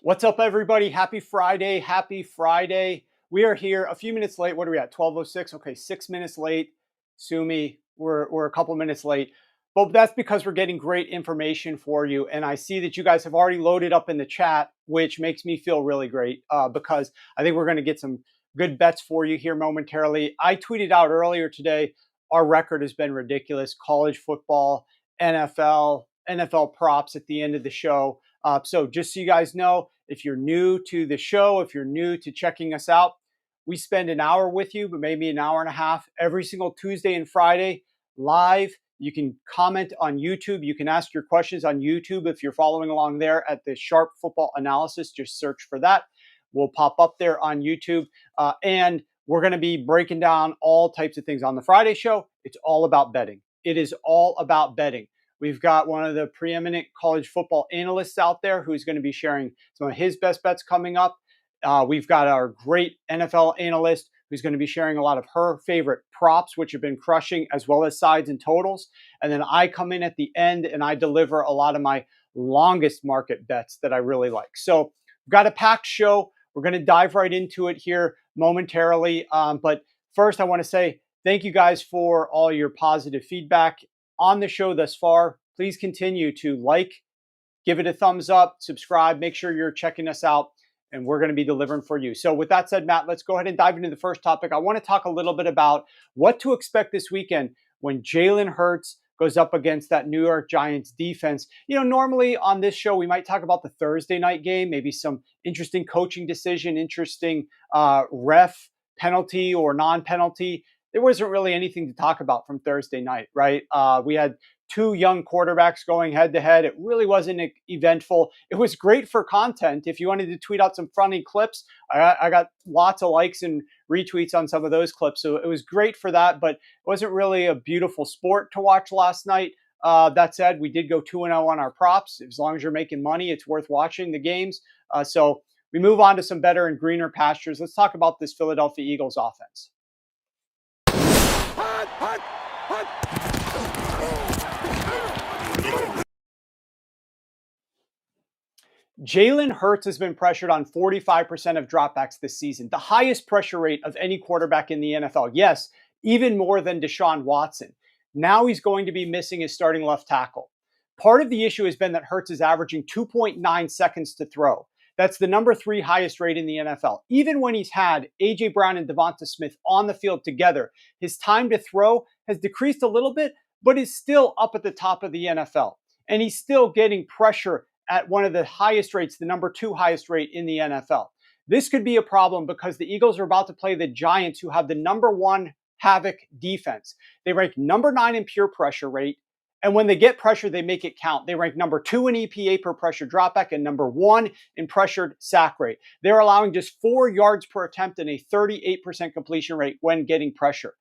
What's up, everybody? Happy Friday. Happy Friday. We are here a few minutes late. What are we at? 12:06. Okay, 6 minutes late. Sue me. We're a couple minutes late. But that's because we're getting great information for you. And I see that you guys have already loaded up in the chat, which makes me feel really great because I think we're going to get some good bets for you here momentarily. I tweeted out earlier today, our record has been ridiculous. College football, NFL props at the end of the show. So just so you guys know, if you're new to the show, if you're new to checking us out, we spend an hour with you, but maybe an hour and a half every single Tuesday and Friday live. You can comment on YouTube. You can ask your questions on YouTube if you're following along there at the Sharp Football Analysis. Just search for that. We'll pop up there on YouTube. And we're going to be breaking down all types of things on the Friday show. It's all about betting. It is all about betting. We've got one of the preeminent college football analysts out there who's going to be sharing some of his best bets coming up. We've got our great NFL analyst who's going to be sharing a lot of her favorite props, which have been crushing, as well as sides and totals. And then I come in at the end and I deliver a lot of my longest market bets that I really like. So we've got a packed show. We're going to dive right into it here momentarily. But first, I want to say thank you guys for all your positive feedback on the show thus far. Please continue to like, give it a thumbs up, subscribe, make sure you're checking us out, and we're going to be delivering for you. So with that said, Matt, let's go ahead and dive into the first topic. I want to talk a little bit about what to expect this weekend when Jalen Hurts goes up against that New York Giants defense. You know, normally on this show, we might talk about the Thursday night game, maybe some interesting coaching decision, interesting ref penalty or non-penalty. There wasn't really anything to talk about from Thursday night, right? We had two young quarterbacks going head to head. It really wasn't eventful. It was great for content. If you wanted to tweet out some funny clips, I got lots of likes and retweets on some of those clips. So it was great for that, but it wasn't really a beautiful sport to watch last night. That said, we did go 2-0 on our props. As long as you're making money, it's worth watching the games. So we move on to some better and greener pastures. Let's talk about this Philadelphia Eagles offense. Jalen Hurts has been pressured on 45% of dropbacks this season, the highest pressure rate of any quarterback in the NFL. Yes, even more than Deshaun Watson. Now he's going to be missing his starting left tackle. Part of the issue has been that Hurts is averaging 2.9 seconds to throw. That's the number 3 highest rate in the NFL. Even when he's had A.J. Brown and Devonta Smith on the field together, his time to throw has decreased a little bit, but is still up at the top of the NFL. And he's still getting pressure at one of the highest rates, the number 2 highest rate in the NFL. This could be a problem because the Eagles are about to play the Giants, who have the number 1 havoc defense. They rank number 9 in pure pressure rate. And when they get pressure, they make it count. They rank number 2 in EPA per pressure dropback and number 1 in pressured sack rate. They're allowing just 4 yards per attempt and a 38% completion rate when getting pressure.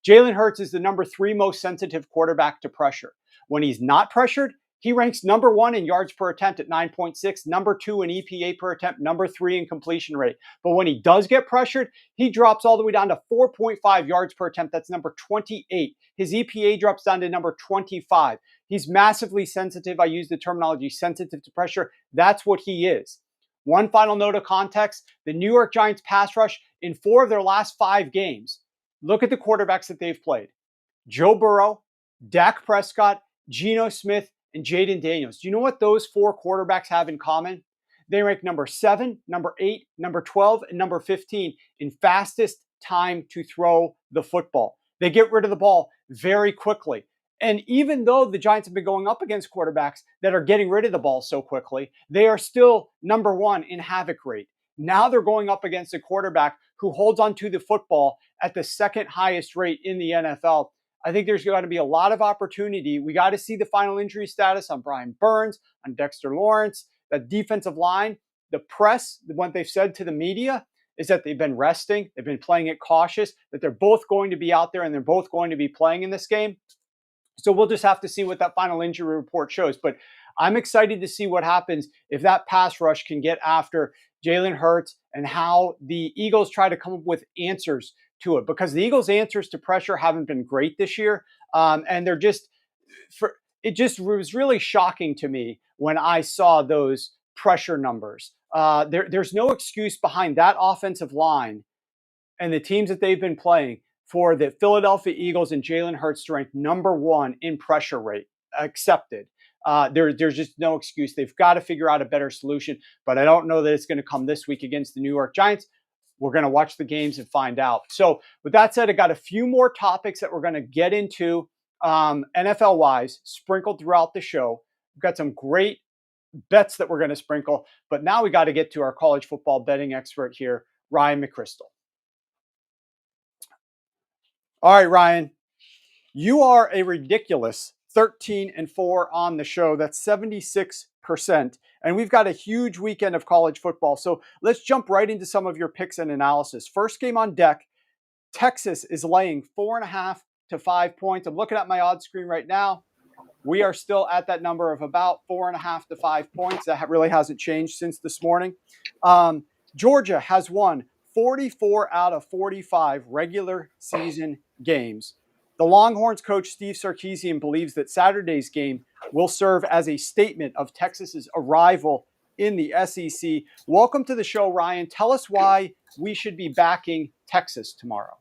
Jalen Hurts is the number 3 most sensitive quarterback to pressure. When he's not pressured, he ranks number 1 in yards per attempt at 9.6, number 2 in EPA per attempt, number 3 in completion rate. But when he does get pressured, he drops all the way down to 4.5 yards per attempt. That's number 28. His EPA drops down to number 25. He's massively sensitive. I use the terminology sensitive to pressure. That's what he is. One final note of context, the New York Giants pass rush in 4 of their last 5 games. Look at the quarterbacks that they've played. Joe Burrow, Dak Prescott, Geno Smith, and Jaden Daniels. Do you know what those 4 quarterbacks have in common? They rank number 7, number 8, number 12, and number 15 in fastest time to throw the football. They get rid of the ball very quickly. And even though the Giants have been going up against quarterbacks that are getting rid of the ball so quickly, they are still number 1 in havoc rate. Now they're going up against a quarterback who holds onto the football at the 2nd highest rate in the NFL. I think there's going to be a lot of opportunity. We got to see the final injury status on Brian Burns, on Dexter Lawrence, the defensive line. The press, what they've said to the media is that they've been resting. They've been playing it cautious, that they're both going to be out there and they're both going to be playing in this game. So we'll just have to see what that final injury report shows. But I'm excited to see what happens if that pass rush can get after Jalen Hurts and how the Eagles try to come up with answers to it because the Eagles' answers to pressure haven't been great this year. And they're just, it just was really shocking to me when I saw those pressure numbers. There's no excuse behind that offensive line and the teams that they've been playing for the Philadelphia Eagles and Jalen Hurts to rank number one in pressure rate accepted. There's just no excuse. They've got to figure out a better solution, but I don't know that it's going to come this week against the New York Giants. We're going to watch the games and find out. So with that said, I got a few more topics that we're going to get into NFL-wise, sprinkled throughout the show. We've got some great bets that we're going to sprinkle, but now we got to get to our college football betting expert here, Ryan McCrystal. All right, Ryan, you are a ridiculous 13-4 on the show. That's 76%. And we've got a huge weekend of college football. So let's jump right into some of your picks and analysis. First game on deck, Texas is laying 4.5 to 5 points. I'm looking at my odds screen right now. We are still at that number of about 4.5 to 5 points. That really hasn't changed since this morning. Georgia has won 44 out of 45 regular season games. The Longhorns coach Steve Sarkisian believes that Saturday's game will serve as a statement of Texas's arrival in the SEC. Welcome to the show, Ryan. Tell us why we should be backing Texas tomorrow.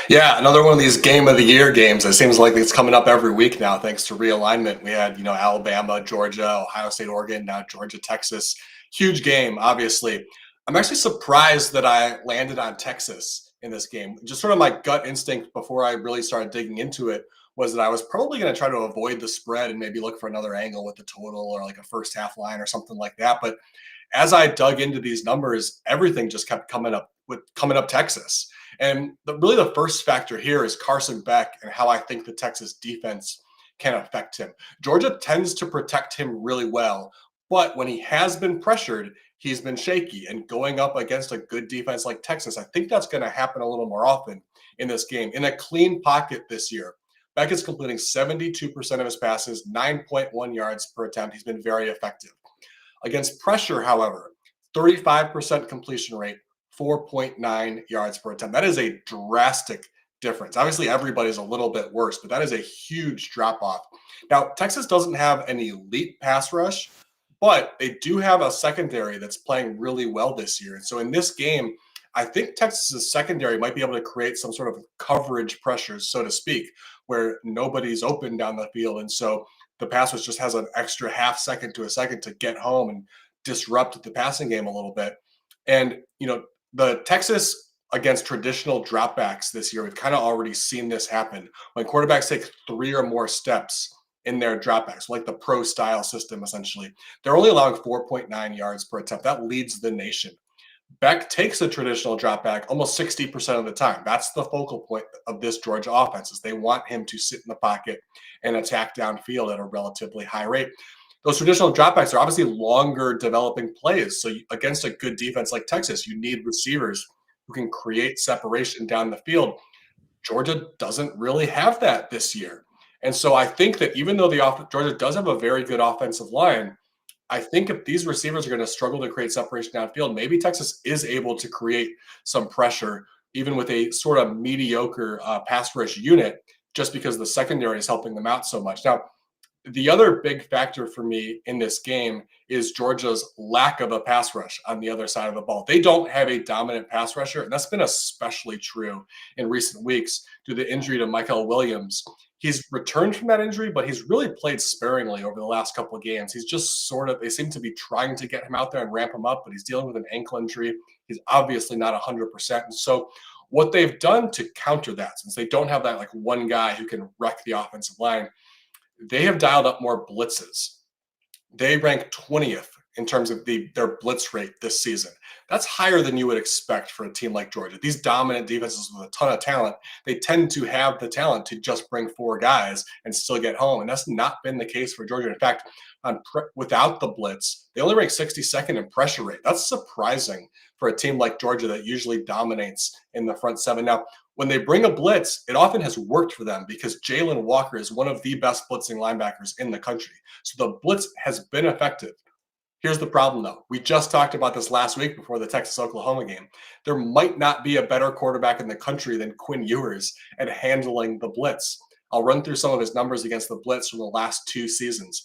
Yeah, another one of these game of the year games. It seems like it's coming up every week now, thanks to realignment. We had, Alabama, Georgia, Ohio State, Oregon, now Georgia, Texas. Huge game, obviously. I'm actually surprised that I landed on Texas in this game. Just sort of my gut instinct before I really started digging into it was that I was probably going to try to avoid the spread and maybe look for another angle with the total or like a first half line or something like that. But as I dug into these numbers, everything just kept coming up Texas. And really the first factor here is Carson Beck and how I think the Texas defense can affect him. Georgia tends to protect him really well, but when he has been pressured, he's been shaky. And going up against a good defense like Texas, I think that's going to happen a little more often in this game. In a clean pocket this year, Beck is completing 72% of his passes, 9.1 yards per attempt. He's been very effective. Against pressure, however, 35% completion rate, 4.9 yards per attempt. That is a drastic difference. Obviously, everybody's a little bit worse, but that is a huge drop off. Now, Texas doesn't have an elite pass rush, but they do have a secondary that's playing really well this year. And so in this game, I think Texas's secondary might be able to create some sort of coverage pressures, so to speak, where nobody's open down the field. And so the pass rush just has an extra half second to a second to get home and disrupt the passing game a little bit. And, the Texas against traditional dropbacks this year, we've kind of already seen this happen. When quarterbacks take 3 or more steps in their dropbacks, like the pro style system, essentially, they're only allowing 4.9 yards per attempt. That leads the nation. Beck takes a traditional dropback almost 60% of the time. That's the focal point of this Georgia offense, is they want him to sit in the pocket and attack downfield at a relatively high rate. Those traditional dropbacks are obviously longer developing plays. So against a good defense like Texas, you need receivers who can create separation down the field. Georgia doesn't really have that this year. And so I think that even though Georgia does have a very good offensive line, I think if these receivers are going to struggle to create separation downfield, maybe Texas is able to create some pressure, even with a sort of mediocre pass rush unit, just because the secondary is helping them out so much. Now, the other big factor for me in this game is Georgia's lack of a pass rush on the other side of the ball. They don't have a dominant pass rusher, and that's been especially true in recent weeks due to the injury to Michael Williams. He's returned from that injury, but he's really played sparingly over the last couple of games. He's just they seem to be trying to get him out there and ramp him up, but he's dealing with an ankle injury. He's obviously not 100%. And so what they've done to counter that, since they don't have that like one guy who can wreck the offensive line, they have dialed up more blitzes. They rank 20th in terms of their blitz rate this season. That's higher than you would expect for a team like Georgia. These dominant defenses with a ton of talent, they tend to have the talent to just bring 4 guys and still get home. And that's not been the case for Georgia. In fact, without the blitz, they only rank 62nd in pressure rate. That's surprising for a team like Georgia that usually dominates in the front 7. Now, when they bring a blitz, it often has worked for them because Jalen Walker is one of the best blitzing linebackers in the country. So the blitz has been effective. Here's the problem, though. We just talked about this last week before the Texas-Oklahoma game. There might not be a better quarterback in the country than Quinn Ewers at handling the blitz. I'll run through some of his numbers against the blitz from the last 2 seasons.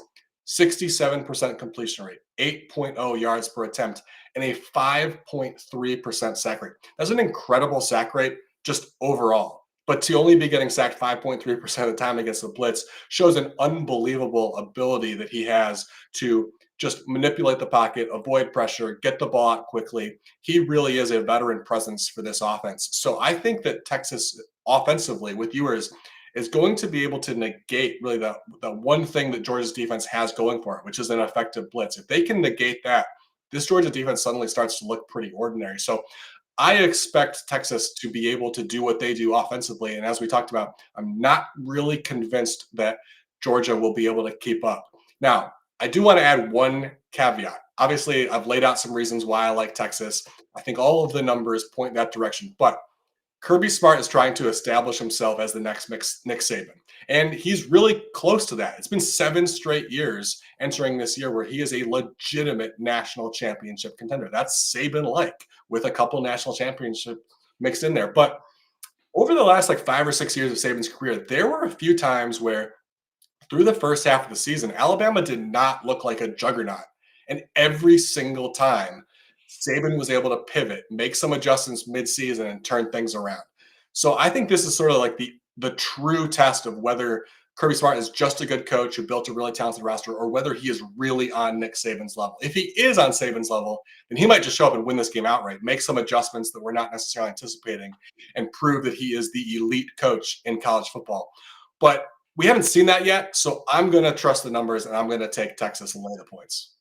67% completion rate, 8.0 yards per attempt, and a 5.3% sack rate. That's an incredible sack rate just overall. But to only be getting sacked 5.3% of the time against the blitz shows an unbelievable ability that he has to just manipulate the pocket, avoid pressure, get the ball out quickly. He really is a veteran presence for this offense. So I think that Texas offensively with Ewers is going to be able to negate really the one thing that Georgia's defense has going for it, which is an effective blitz. If they can negate that, this Georgia defense suddenly starts to look pretty ordinary. So I expect Texas to be able to do what they do offensively. And as we talked about, I'm not really convinced that Georgia will be able to keep up. Now, I do want to add one caveat. Obviously, I've laid out some reasons why I like Texas. I think all of the numbers point that direction. But Kirby Smart is trying to establish himself as the next Nick Saban. And he's really close to that. It's been 7 straight years entering this year where he is a legitimate national championship contender. That's Saban-like with a couple national championships mixed in there. But over the last 5 or 6 years of Saban's career, there were a few times where through the first half of the season, Alabama did not look like a juggernaut. And every single time, Saban was able to pivot, make some adjustments midseason, and turn things around. So I think this is sort of like the true test of whether Kirby Smart is just a good coach who built a really talented roster or whether he is really on Nick Saban's level. If he is on Saban's level, then he might just show up and win this game outright, make some adjustments that we're not necessarily anticipating, and prove that he is the elite coach in college football. But we haven't seen that yet, so I'm going to trust the numbers, and I'm going to take Texas and lay the points.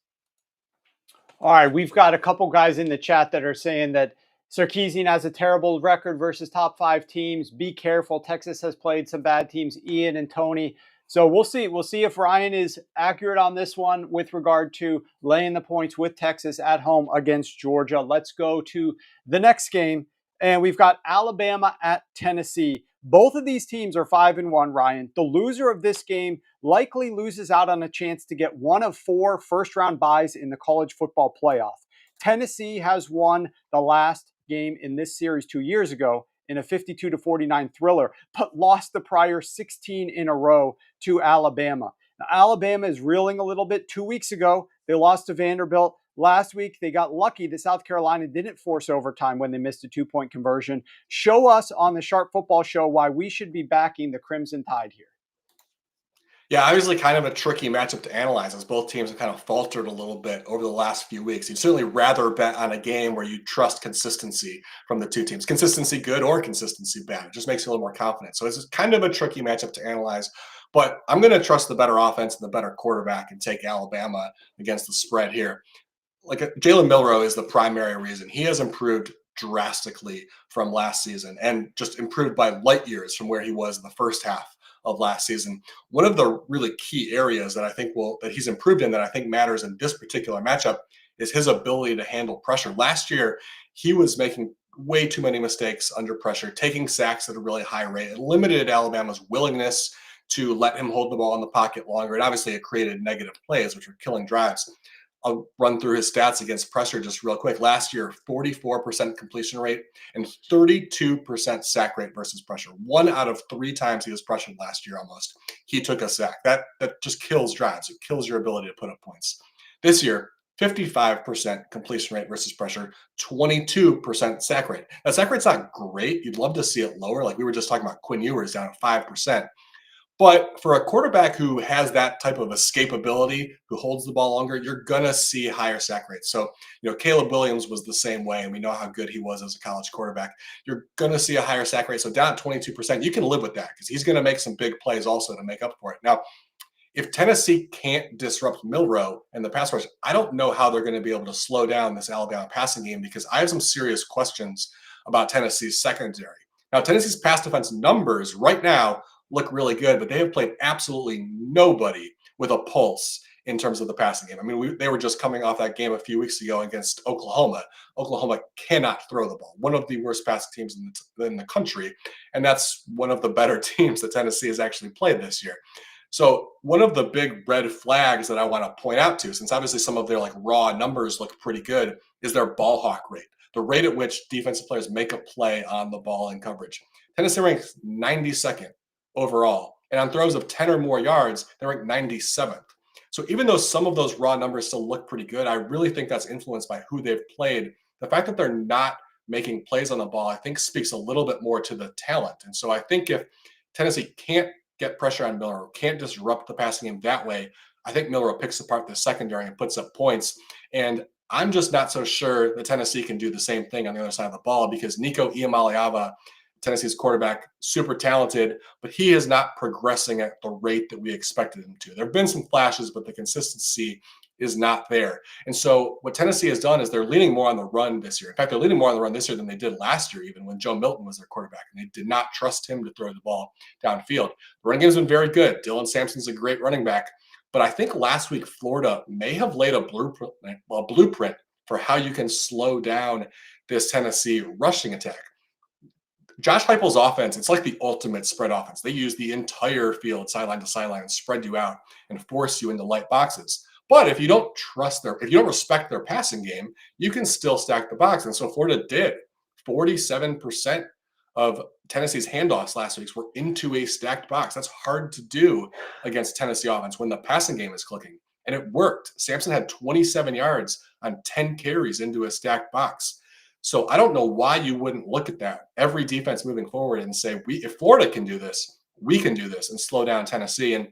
All right, we've got a couple guys in the chat that are saying that Sarkisian has a terrible record versus top 5 teams. Be careful. Texas has played some bad teams, Ian and Tony. So we'll see. We'll see if Ryan is accurate on this one with regard to laying the points with Texas at home against Georgia. Let's go to the next game. And we've got Alabama at Tennessee. Both of these teams are 5-1, Ryan. The loser of this game likely loses out on a chance to get one of 4 first-round byes in the college football playoff. Tennessee has won the last game in this series 2 years ago in a 52-49 thriller, but lost the prior 16 in a row to Alabama. Now, Alabama is reeling a little bit. 2 weeks ago, they lost to Vanderbilt. Last week, they got lucky that South Carolina didn't force overtime when they missed a 2-point conversion. Show us on the Sharp Football Show why we should be backing the Crimson Tide here. Yeah, obviously kind of a tricky matchup to analyze as both teams have kind of faltered a little bit over the last few weeks. You'd certainly rather bet on a game where you trust consistency from the two teams. Consistency good or consistency bad. It just makes you a little more confident. So it's kind of a tricky matchup to analyze. But I'm going to trust the better offense and the better quarterback and take Alabama against the spread here. Jalen Milroe is the primary reason. He has improved drastically from last season and just improved by light years from where he was in the first half of last season. One of the really key areas that I think that he's improved in that I think matters in this particular matchup is his ability to handle pressure. Last year, he was making way too many mistakes under pressure, taking sacks at a really high rate. It limited Alabama's willingness to let him hold the ball in the pocket longer. And obviously it created negative plays, which were killing drives. I'll run through his stats against pressure just real quick. Last year, 44% completion rate and 32% sack rate versus pressure. 1 out of 3 times he was pressured last year almost, he took a sack. That just kills drives. It kills your ability to put up points. This year, 55% completion rate versus pressure, 22% sack rate. Now, sack rate's not great. You'd love to see it lower. Like we were just talking about Quinn Ewers down at 5%. But for a quarterback who has that type of escapability, who holds the ball longer, you're going to see higher sack rates. So, Caleb Williams was the same way, and we know how good he was as a college quarterback. You're going to see a higher sack rate. So down at 22%, you can live with that because he's going to make some big plays also to make up for it. Now, if Tennessee can't disrupt Milroe and the pass rush, I don't know how they're going to be able to slow down this Alabama passing game because I have some serious questions about Tennessee's secondary. Now, Tennessee's pass defense numbers right now look really good, but they have played absolutely nobody with a pulse in terms of the passing game. I mean, they were just coming off that game a few weeks ago against Oklahoma. Oklahoma cannot throw the ball. One of the worst passing teams in the country, and that's one of the better teams that Tennessee has actually played this year. So one of the big red flags that I want to point out to, since obviously some of their like raw numbers look pretty good, is their ball hawk rate, the rate at which defensive players make a play on the ball in coverage. Tennessee ranks 92nd overall, and on throws of 10 or more yards, they rank 97th. So even though some of those raw numbers still look pretty good, I really think that's influenced by who they've played. The fact that they're not making plays on the ball, I think speaks a little bit more to the talent. And so I think if Tennessee can't get pressure on Miller, can't disrupt the passing game that way, I think Miller picks apart the secondary and puts up points. And I'm just not so sure that Tennessee can do the same thing on the other side of the ball because Nico Iamaleava, Tennessee's quarterback, super talented, but he is not progressing at the rate that we expected him to. There have been some flashes, but the consistency is not there. And so what Tennessee has done is they're leaning more on the run this year. In fact, they're leaning more on the run this year than they did last year, even when Joe Milton was their quarterback. And they did not trust him to throw the ball downfield. The running game's been very good. Dylan Sampson's a great running back. But I think last week, Florida may have laid a blueprint for how you can slow down this Tennessee rushing attack. Josh Heupel's offense, it's like the ultimate spread offense. They use the entire field, sideline to sideline, and spread you out and force you into light boxes. But if you don't respect their passing game, you can still stack the box. And so Florida did. 47% of Tennessee's handoffs last week were into a stacked box. That's hard to do against Tennessee offense when the passing game is clicking. And it worked. Sampson had 27 yards on 10 carries into a stacked box. So I don't know why you wouldn't look at that, every defense moving forward, and say, if Florida can do this, we can do this and slow down Tennessee. And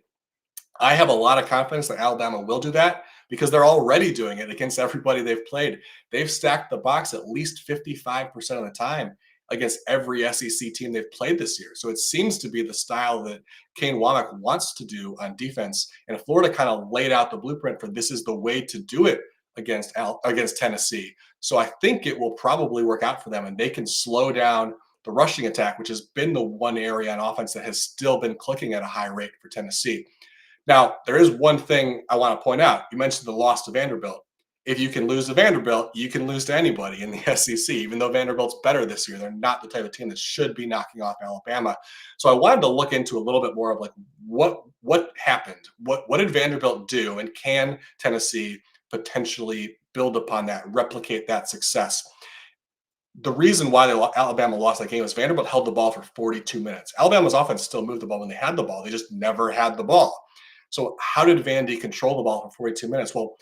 I have a lot of confidence that Alabama will do that because they're already doing it against everybody they've played. They've stacked the box at least 55% of the time against every SEC team they've played this year. So it seems to be the style that Kane Womack wants to do on defense. And Florida kind of laid out the blueprint for this is the way to do it against Tennessee. So I think it will probably work out for them and they can slow down the rushing attack, which has been the one area on offense that has still been clicking at a high rate for Tennessee. Now, there is one thing I want to point out. You mentioned the loss to Vanderbilt. If you can lose to Vanderbilt, you can lose to anybody in the SEC. Even though Vanderbilt's better this year, they're not the type of team that should be knocking off Alabama. So I wanted to look into a little bit more of like what happened? What did Vanderbilt do? And can Tennessee potentially build upon that, replicate that success? The reason why Alabama lost that game is Vanderbilt held the ball for 42 minutes. Alabama's offense still moved the ball when they had the ball. They just never had the ball. So how did Vandy control the ball for 42 minutes? Well,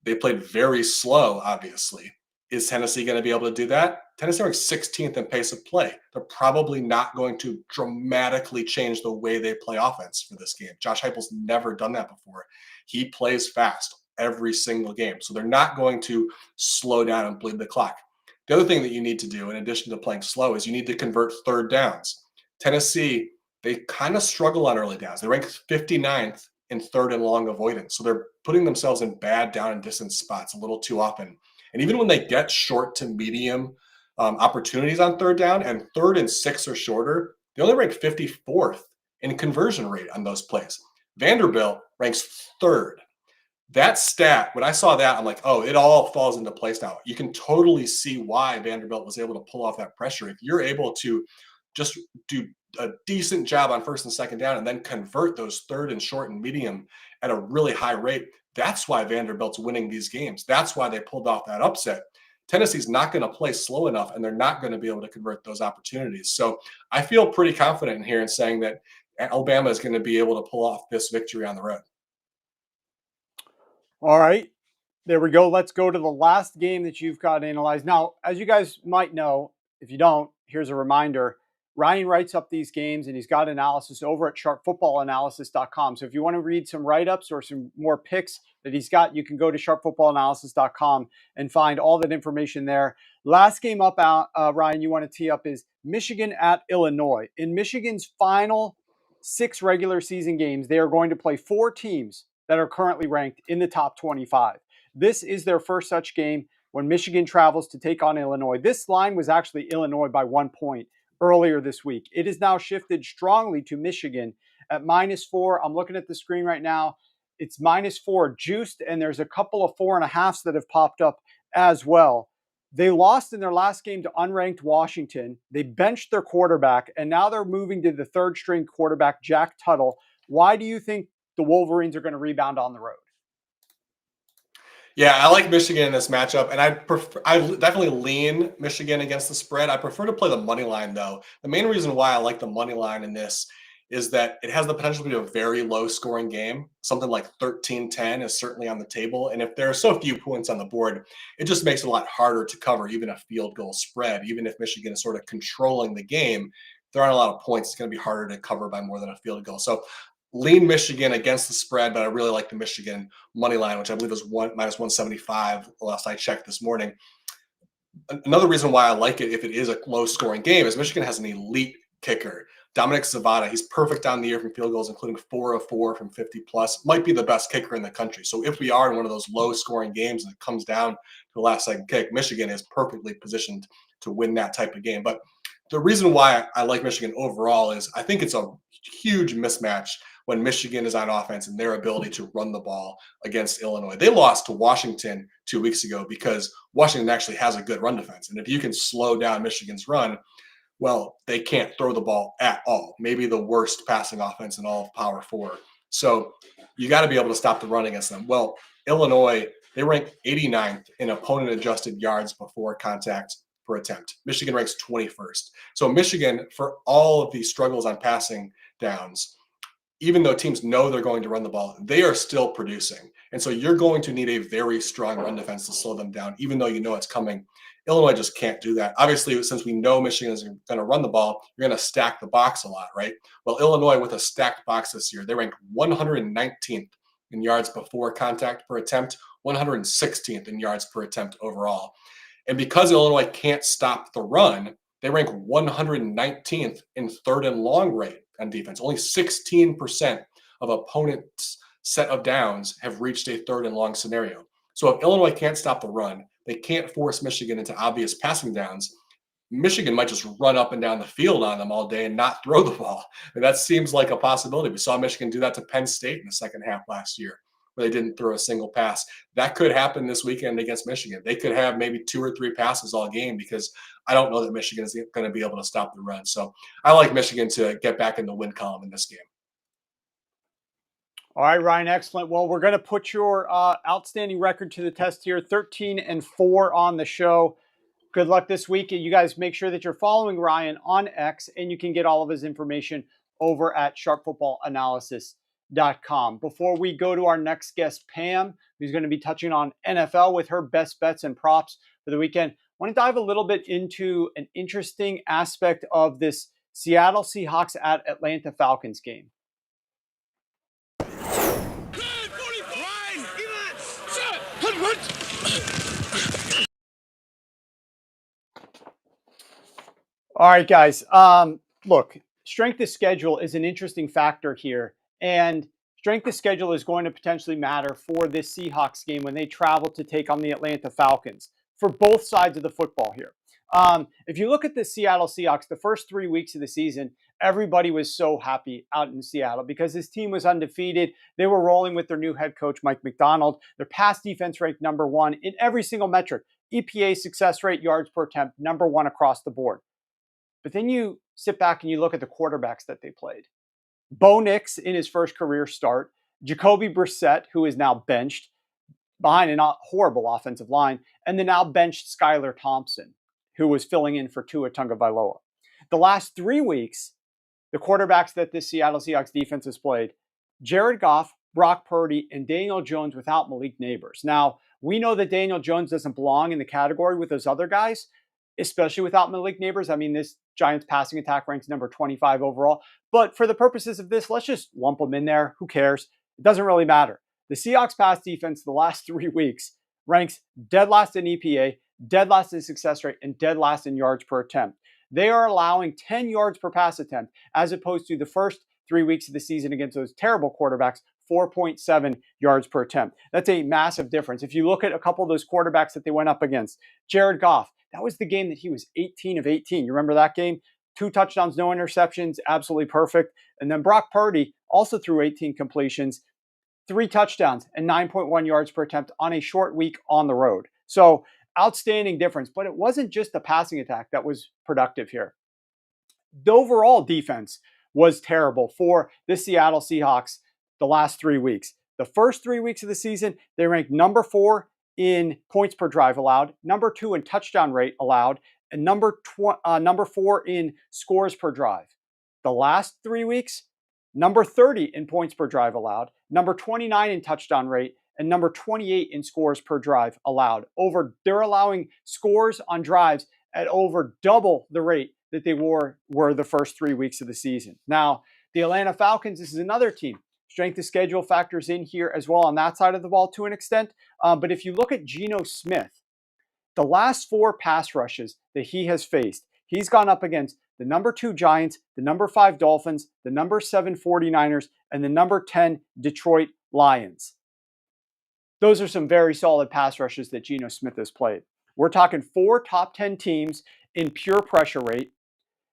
they played very slow, obviously. Is Tennessee going to be able to do that? Tennessee ranks 16th in pace of play. They're probably not going to dramatically change the way they play offense for this game. Josh Heupel's never done that before. He plays fast every single game. So they're not going to slow down and bleed the clock. The other thing that you need to do, in addition to playing slow, is you need to convert third downs. Tennessee, they kind of struggle on early downs. They rank 59th in third and long avoidance. So they're putting themselves in bad down and distance spots a little too often. And even when they get short to medium opportunities on third down and 3rd and 6 or shorter, they only rank 54th in conversion rate on those plays. Vanderbilt ranks 3rd. That stat, when I saw that, I'm like, oh, it all falls into place now. You can totally see why Vanderbilt was able to pull off that pressure. If you're able to just do a decent job on 1st and 2nd down and then convert those 3rd and short and medium at a really high rate, that's why Vanderbilt's winning these games. That's why they pulled off that upset. Tennessee's not going to play slow enough, and they're not going to be able to convert those opportunities. So I feel pretty confident in here in saying that Alabama is going to be able to pull off this victory on the road. All right, there we go. Let's go to the last game that you've got analyzed. Now, as you guys might know, if you don't, here's a reminder. Ryan writes up these games and he's got analysis over at sharpfootballanalysis.com. So if you want to read some write-ups or some more picks that he's got, you can go to sharpfootballanalysis.com and find all that information there. Last game up, Ryan, you want to tee up is Michigan at Illinois. In Michigan's final 6 regular season games, they are going to play 4 teams that are currently ranked in the top 25. This is their first such game when Michigan travels to take on Illinois. This line was actually Illinois by 1 point earlier this week. It is now shifted strongly to Michigan at -4. I'm looking at the screen right now. It's -4 juiced, and there's a couple of 4.5s that have popped up as well. They lost in their last game to unranked Washington. They benched their quarterback, and now they're moving to the 3rd string quarterback, Jack Tuttle. Why do you think the Wolverines are going to rebound on the road. Yeah, I like Michigan in this matchup, and I definitely lean Michigan against the spread. I prefer to play the money line, though. The main reason why I like the money line in this is that it has the potential to be a very low-scoring game. Something like 13-10 is certainly on the table, and if there are so few points on the board, it just makes it a lot harder to cover even a field goal spread. Even if Michigan is sort of controlling the game, if there aren't a lot of points, it's going to be harder to cover by more than a field goal. So lean Michigan against the spread, but I really like the Michigan money line, which I believe is minus 175 last I checked this morning. Another reason why I like it, if it is a low scoring game, is Michigan has an elite kicker. Dominic Zavada, he's perfect down the year from field goals, including 4 of 4 from 50 plus, might be the best kicker in the country. So if we are in one of those low scoring games and it comes down to the last second kick, Michigan is perfectly positioned to win that type of game. But the reason why I like Michigan overall is I think it's a huge mismatch when Michigan is on offense and their ability to run the ball against Illinois. They lost to Washington 2 weeks ago because Washington actually has a good run defense. And if you can slow down Michigan's run, well, they can't throw the ball at all. Maybe the worst passing offense in all of Power 4. So you got to be able to stop the run against them. Well, Illinois, they rank 89th in opponent-adjusted yards before contact per attempt. Michigan ranks 21st. So Michigan, for all of these struggles on passing downs, even though teams know they're going to run the ball, they are still producing. And so you're going to need a very strong run defense to slow them down, even though you know it's coming. Illinois just can't do that. Obviously, since we know Michigan is going to run the ball, you're going to stack the box a lot, right? Well, Illinois, with a stacked box this year, they rank 119th in yards before contact per attempt, 116th in yards per attempt overall. And because Illinois can't stop the run, they rank 119th in third and long rate on defense. Only 16% of opponents' set of downs have reached a third and long scenario. So if Illinois can't stop the run, they can't force Michigan into obvious passing downs. Michigan might just run up and down the field on them all day and not throw the ball. And that seems like a possibility. We saw Michigan do that to Penn State in the second half last year, where they didn't throw a single pass. That could happen this weekend against Michigan. They could have maybe 2 or 3 passes all game because I don't know that Michigan is going to be able to stop the run. So I like Michigan to get back in the win column in this game. All right, Ryan, excellent. Well, we're going to put your outstanding record to the test here, 13-4 on the show. Good luck this week. You guys make sure that you're following Ryan on X, and you can get all of his information over at sharpfootballanalysis.com. Before we go to our next guest, Pam, who's going to be touching on NFL with her best bets and props for the weekend, I want to dive a little bit into an interesting aspect of this Seattle Seahawks at Atlanta Falcons game. All right, guys. Look, strength of schedule is an interesting factor here. And strength of schedule is going to potentially matter for this Seahawks game when they travel to take on the Atlanta Falcons for both sides of the football here. If you look at the Seattle Seahawks, the first 3 weeks of the season, everybody was so happy out in Seattle because this team was undefeated. They were rolling with their new head coach, Mike Macdonald. Their pass defense ranked number 1 in every single metric. EPA, success rate, yards per attempt, number 1 across the board. But then you sit back and you look at the quarterbacks that they played. Bo Nix in his first career start, Jacoby Brissett, who is now benched behind a horrible offensive line, and the now benched Skylar Thompson, who was filling in for Tua Tagovailoa. The last 3 weeks, the quarterbacks that this Seattle Seahawks defense has played, Jared Goff, Brock Purdy, and Daniel Jones without Malik Nabers. Now, we know that Daniel Jones doesn't belong in the category with those other guys, especially without Malik Nabers. I mean, this Giants passing attack ranks number 25 overall. But for the purposes of this, let's just lump them in there. Who cares? It doesn't really matter. The Seahawks pass defense the last 3 weeks ranks dead last in EPA, dead last in success rate, and dead last in yards per attempt. They are allowing 10 yards per pass attempt as opposed to the first 3 weeks of the season against those terrible quarterbacks, 4.7 yards per attempt. That's a massive difference. If you look at a couple of those quarterbacks that they went up against, Jared Goff, that was the game that he was 18 of 18. You remember that game? 2 touchdowns, no interceptions, absolutely perfect. And then Brock Purdy also threw 18 completions, 3 touchdowns, and 9.1 yards per attempt on a short week on the road. So outstanding difference. But it wasn't just the passing attack that was productive here. The overall defense was terrible for the Seattle Seahawks. the last 3 weeks. The first 3 weeks of the season, they ranked number 4 in points per drive allowed, number 2 in touchdown rate allowed, and number 4 in scores per drive. The last 3 weeks, number 30 in points per drive allowed, number 29 in touchdown rate, and number 28 in scores per drive allowed. They're allowing scores on drives at over double the rate that they were the first 3 weeks of the season. Now, the Atlanta Falcons, this is another team. Strength of schedule factors in here as well on that side of the ball to an extent. But if you look at Geno Smith, the last 4 pass rushes that he has faced, he's gone up against the number 2 Giants, the number 5 Dolphins, the number 7 49ers, and the number 10 Detroit Lions. Those are some very solid pass rushes that Geno Smith has played. We're talking 4 top 10 teams in pure pressure rate.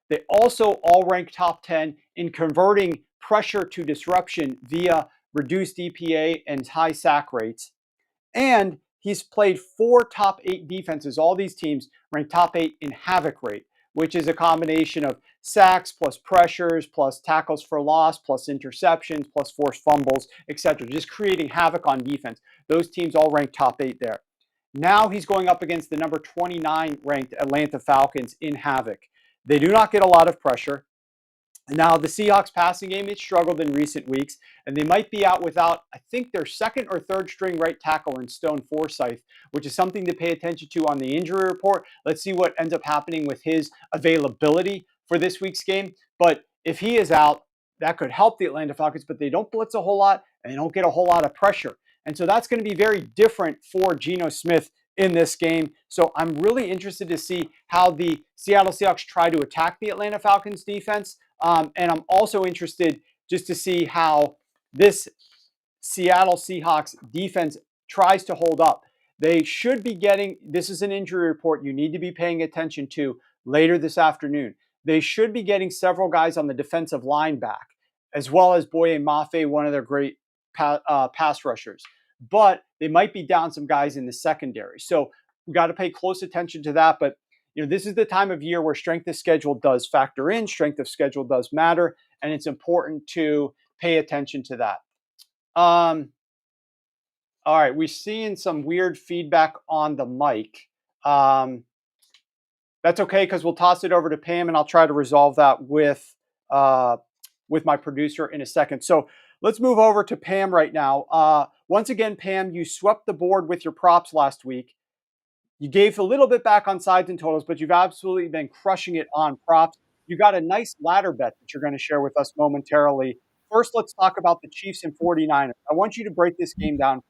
They also all rank top 10 in converting pressure to disruption via reduced EPA and high sack rates. And he's played 4 top 8 defenses. All these teams rank top 8 in havoc rate, which is a combination of sacks plus pressures plus tackles for loss plus interceptions plus forced fumbles, etc. Just creating havoc on defense. Those teams all rank top 8 there. Now he's going up against the number 29 ranked Atlanta Falcons in havoc. They do not get a lot of pressure. Now, the Seahawks passing game, it struggled in recent weeks, and they might be out without, I think, their second or third string right tackle in Stone Forsythe, which is something to pay attention to on the injury report. Let's see what ends up happening with his availability for this week's game. But if he is out, that could help the Atlanta Falcons, but they don't blitz a whole lot, and they don't get a whole lot of pressure. And so that's going to be very different for Geno Smith in this game. So I'm really interested to see how the Seattle Seahawks try to attack the Atlanta Falcons defense. And I'm also interested just to see how this Seattle Seahawks defense tries to hold up. They should be getting, this is an injury report you need to be paying attention to later this afternoon. They should be getting several guys on the defensive line back, as well as Boye Mafe, one of their great pass rushers. But they might be down some guys in the secondary. So we got to pay close attention to that. But this is the time of year where strength of schedule does factor in, strength of schedule does matter, and it's important to pay attention to that. All right, we're seeing some weird feedback on the mic. That's okay, because we'll toss it over to Pam, and I'll try to resolve that with my producer in a second. So let's move over to Pam right now. Once again, Pam, you swept the board with your props last week. You gave a little bit back on sides and totals, but you've absolutely been crushing it on props. You got a nice ladder bet that you're going to share with us momentarily. First, let's talk about the Chiefs and 49ers. I want you to break this game down.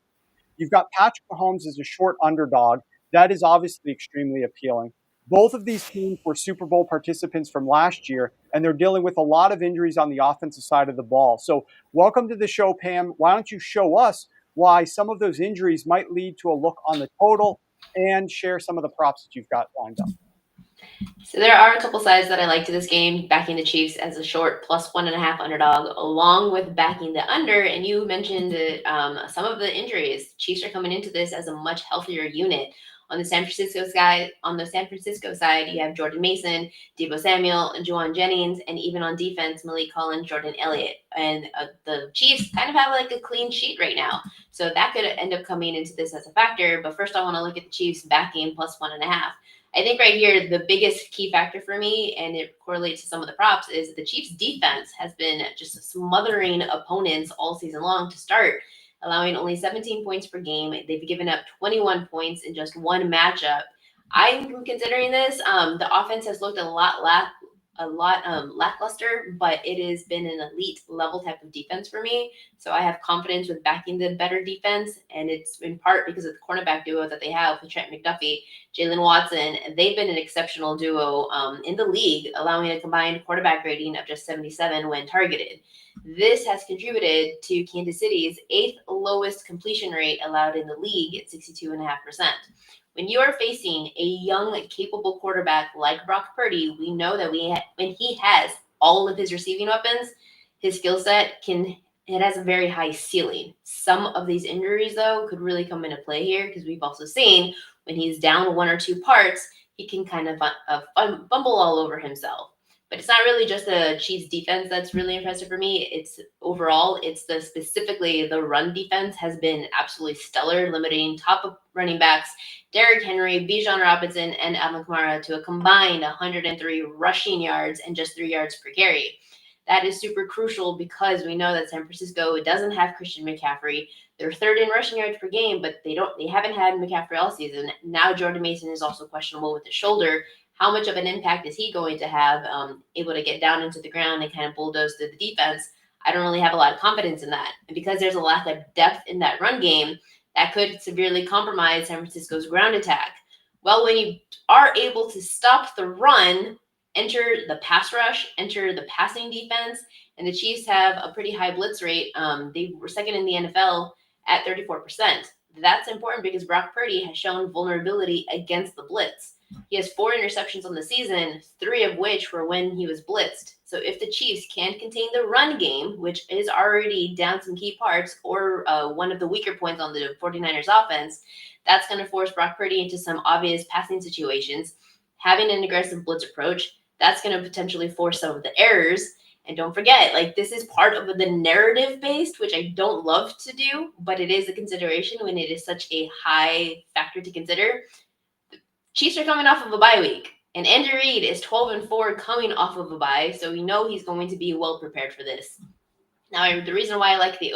You've got Patrick Mahomes as a short underdog. That is obviously extremely appealing. Both of these teams were Super Bowl participants from last year, and they're dealing with a lot of injuries on the offensive side of the ball. So welcome to the show, Pam. Why don't you show us why some of those injuries might lead to a look on the total and share some of the props that you've got lined up. So there are a couple sides that I like to this game, backing the Chiefs as a short plus 1.5 underdog, along with backing the under. And you mentioned some of the injuries. Chiefs are coming into this as a much healthier unit. On the San Francisco side, you have Jordan Mason, Deebo Samuel, and Juwan Jennings, and even on defense, Malik Collins, Jordan Elliott. And the Chiefs kind of have like a clean sheet right now. So that could end up coming into this as a factor. But first, I want to look at the Chiefs backing plus 1.5. I think right here, the biggest key factor for me, and it correlates to some of the props, is the Chiefs defense has been just smothering opponents all season long to start, allowing only 17 points per game. They've given up 21 points in just one matchup. I'm considering this. The offense has looked a lot lackluster, but it has been an elite level type of defense for me. So I have confidence with backing the better defense, and it's in part because of the cornerback duo that they have with Trent McDuffie, Jalen Watson. They've been an exceptional duo in the league, allowing a combined quarterback rating of just 77 when targeted. This has contributed to Kansas City's 8th lowest completion rate allowed in the league at 62.5%. When you are facing a young, capable quarterback like Brock Purdy, we know that when he has all of his receiving weapons, his skill set has a very high ceiling. Some of these injuries, though, could really come into play here, because we've also seen when he's down one or two parts, he can kind of fumble all over himself. But it's not really just the Chiefs defense that's really impressive for me. It's overall, it's specifically the run defense has been absolutely stellar, limiting top running backs Derrick Henry, Bijan Robinson, and Alvin Kamara to a combined 103 rushing yards and just 3 yards per carry. That is super crucial because we know that San Francisco doesn't have Christian McCaffrey. They're third in rushing yards per game, but they haven't had McCaffrey all season. Now Jordan Mason is also questionable with his shoulder. How much of an impact is he going to have, able to get down into the ground and kind of bulldoze through the defense? I don't really have a lot of confidence in that. And because there's a lack of depth in that run game, that could severely compromise San Francisco's ground attack. Well, when you are able to stop the run, enter the pass rush, enter the passing defense, and the Chiefs have a pretty high blitz rate. They were second in the NFL at 34%. That's important because Brock Purdy has shown vulnerability against the blitz. He has 4 interceptions on the season, 3 of which were when he was blitzed. So if the Chiefs can contain the run game, which is already down some key parts, or one of the weaker points on the 49ers offense, that's going to force Brock Purdy into some obvious passing situations. Having an aggressive blitz approach, that's going to potentially force some of the errors. And don't forget, this is part of the narrative based, which I don't love to do, but it is a consideration when it is such a high factor to consider. Chiefs are coming off of a bye week, and Andy Reid is 12-4 coming off of a bye, so we know he's going to be well prepared for this. Now, the reason why I like the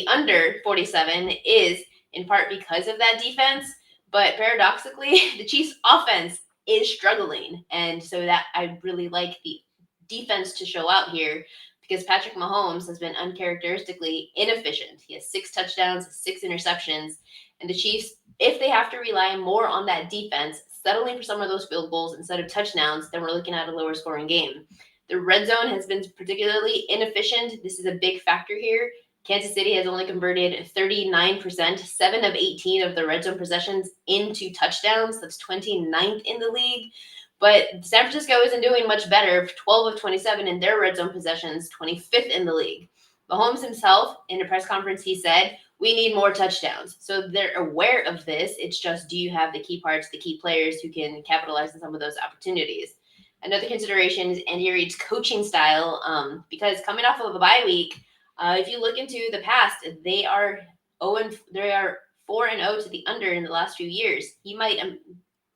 under 47 is in part because of that defense, but paradoxically, the Chiefs' offense is struggling, and so that I really like the defense to show out here because Patrick Mahomes has been uncharacteristically inefficient. He has 6 touchdowns, 6 interceptions, and the Chiefs, if they have to rely more on that defense, settling for some of those field goals instead of touchdowns, then we're looking at a lower scoring game. The red zone has been particularly inefficient. This is a big factor here. Kansas City has only converted 39%, 7 of 18 of the red zone possessions into touchdowns. That's 29th in the league. But San Francisco isn't doing much better, 12 of 27 in their red zone possessions, 25th in the league. Mahomes himself, in a press conference, he said, we need more touchdowns. So they're aware of this. It's just, do you have the key parts, the key players who can capitalize on some of those opportunities? Another consideration is Andy Reid's coaching style, because coming off of a bye week, if you look into the past, they are 4-0 to the under in the last few years. He might,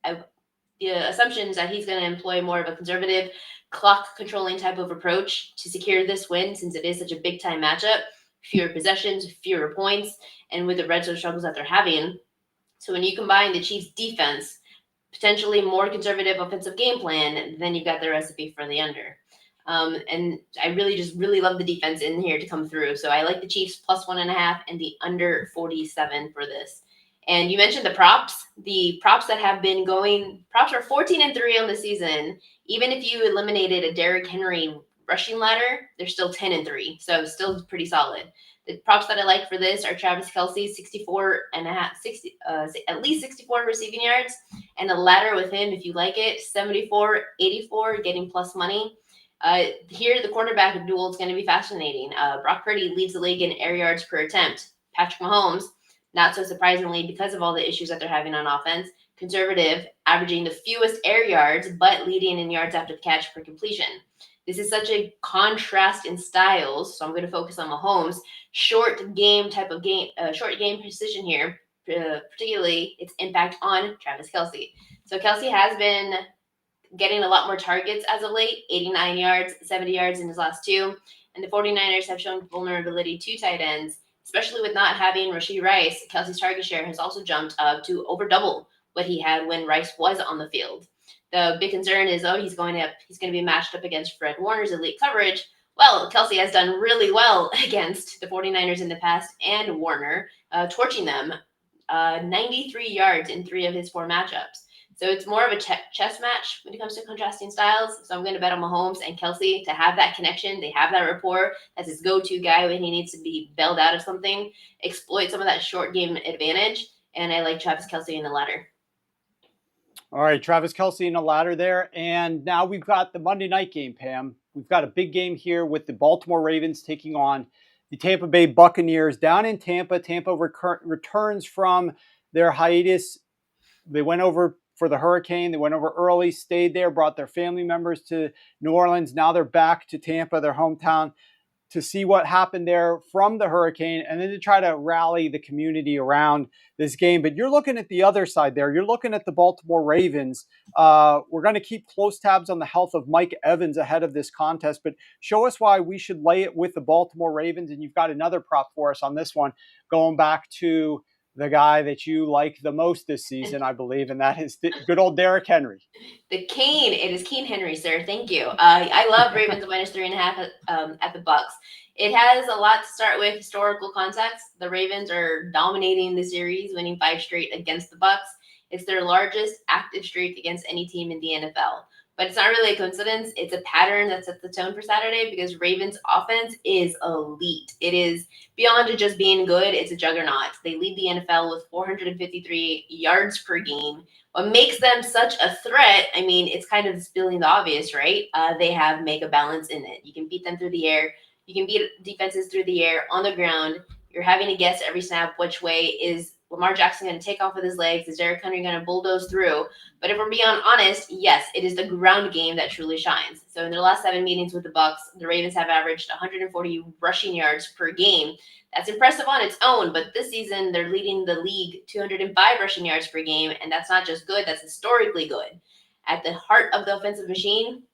the assumption is that he's going to employ more of a conservative, clock controlling type of approach to secure this win, since it is such a big time matchup. Fewer possessions, fewer points, and with the red zone struggles that they're having. So when you combine the Chiefs' defense, potentially more conservative offensive game plan, then you've got the recipe for the under. And I really love the defense in here to come through. So I like the Chiefs plus 1.5 and the under 47 for this. And you mentioned the props. The props that have been going, props are 14-3 on the season. Even if you eliminated a Derrick Henry rushing ladder, they're still 10-3. So still pretty solid. The props that I like for this are Travis Kelce, 64.5, at least 64 receiving yards, and a ladder with him, if you like it, 74, 84, getting plus money. Here, the quarterback duel is going to be fascinating. Brock Purdy leads the league in air yards per attempt. Patrick Mahomes, not so surprisingly, because of all the issues that they're having on offense, conservative, averaging the fewest air yards, but leading in yards after the catch per completion. This is such a contrast in styles, so I'm going to focus on Mahomes. Short game precision here, particularly its impact on Travis Kelce. So Kelce has been getting a lot more targets as of late, 89 yards, 70 yards in his last 2. And the 49ers have shown vulnerability to tight ends, especially with not having Rashee Rice. Kelce's target share has also jumped up to over double what he had when Rice was on the field. The big concern is, he's going to be matched up against Fred Warner's elite coverage. Well, Kelce has done really well against the 49ers in the past and Warner, torching them 93 yards in 3 of his 4 matchups. So it's more of a chess match when it comes to contrasting styles. So I'm going to bet on Mahomes and Kelce to have that connection. They have that rapport. That's his go-to guy when he needs to be bailed out of something, exploit some of that short game advantage. And I like Travis Kelce in the latter. All right, Travis Kelce in the ladder there. And now we've got the Monday night game, Pam. We've got a big game here with the Baltimore Ravens taking on the Tampa Bay Buccaneers down in Tampa. Tampa returns from their hiatus. They went over for the hurricane. They went over early, stayed there, brought their family members to New Orleans. Now they're back to Tampa, their hometown, to see what happened there from the hurricane and then to try to rally the community around this game. But you're looking at the other side there. You're looking at the Baltimore Ravens. We're going to keep close tabs on the health of Mike Evans ahead of this contest, but show us why we should lay it with the Baltimore Ravens. And you've got another prop for us on this one, going back to the guy that you like the most this season, I believe, and that is good old Derrick Henry. The Cane. It is King Henry, sir. Thank you. I love Ravens -3.5 at the Bucks. It has a lot to start with historical context. The Ravens are dominating the series, winning 5 straight against the Bucks. It's their largest active streak against any team in the NFL. But it's not really a coincidence. It's a pattern that sets the tone for Saturday because Ravens offense is elite. It is beyond just being good. It's a juggernaut. They lead the NFL with 453 yards per game. What makes them such a threat, I mean, it's kind of spilling the obvious, right? They have mega balance in it. You can beat them through the air. You can beat defenses through the air, on the ground. You're having to guess every snap which way is Lamar Jackson going to take off with his legs? Is Derrick Henry going to bulldoze through? But if we're being honest, yes, it is the ground game that truly shines. So in their last 7 meetings with the Bucks, the Ravens have averaged 140 rushing yards per game. That's impressive on its own, but this season they're leading the league 205 rushing yards per game, and that's not just good, that's historically good. At the heart of the offensive machine,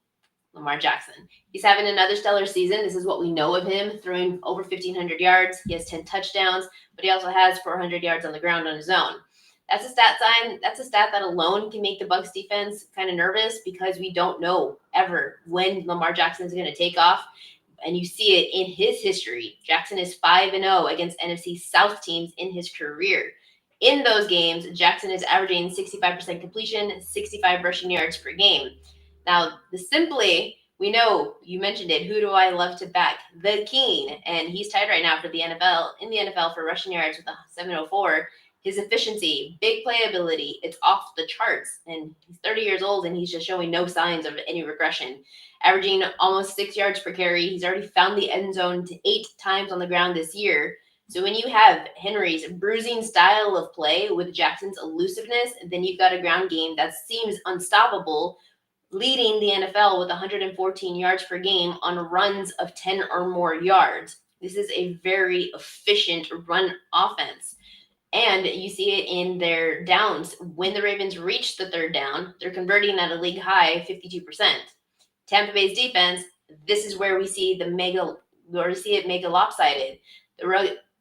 Lamar Jackson. He's having another stellar season. This is what we know of him, throwing over 1,500 yards. He has 10 touchdowns, but he also has 400 yards on the ground on his own. That's a stat sign. That's a stat that alone can make the Bucs defense kind of nervous because we don't know ever when Lamar Jackson is going to take off. And you see it in his history. Jackson is 5-0 against NFC South teams in his career. In those games, Jackson is averaging 65% completion, 65 rushing yards per game. Now, we know you mentioned it. Who do I love to back? The King, and he's tied right now for the NFL for rushing yards with a 704. His efficiency, big playability, it's off the charts. And he's 30 years old, and he's just showing no signs of any regression. Averaging almost 6 yards per carry. He's already found the end zone 8 times on the ground this year. So when you have Henry's bruising style of play with Jackson's elusiveness, then you've got a ground game that seems unstoppable, leading the NFL with 114 yards per game on runs of 10 or more yards. This is a very efficient run offense. And you see it in their downs. When the Ravens reach the third down, they're converting at a league high 52%. Tampa Bay's defense, this is where we see it mega lopsided.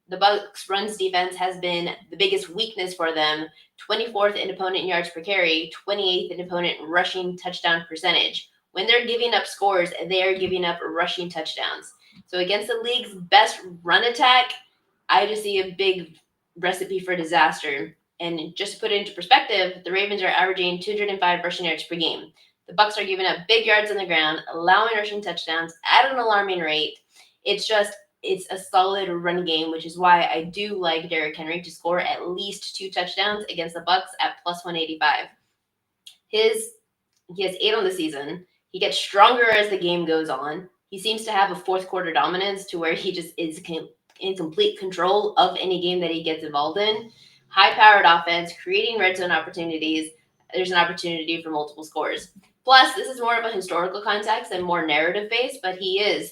The Bucs' runs defense has been the biggest weakness for them. 24th in opponent yards per carry, 28th in opponent rushing touchdown percentage. When they're giving up scores, they are giving up rushing touchdowns. So against the league's best run attack, I just see a big recipe for disaster. And just to put it into perspective, the Ravens are averaging 205 rushing yards per game. The Bucs are giving up big yards on the ground, allowing rushing touchdowns at an alarming rate. It's a solid run game, which is why I do like Derrick Henry to score at least 2 touchdowns against the Bucs at +185. He has 8 on the season. He gets stronger as the game goes on. He seems to have a fourth quarter dominance to where he just is in complete control of any game that he gets involved in. High-powered offense, creating red zone opportunities. There's an opportunity for multiple scores. Plus, this is more of a historical context and more narrative-based, but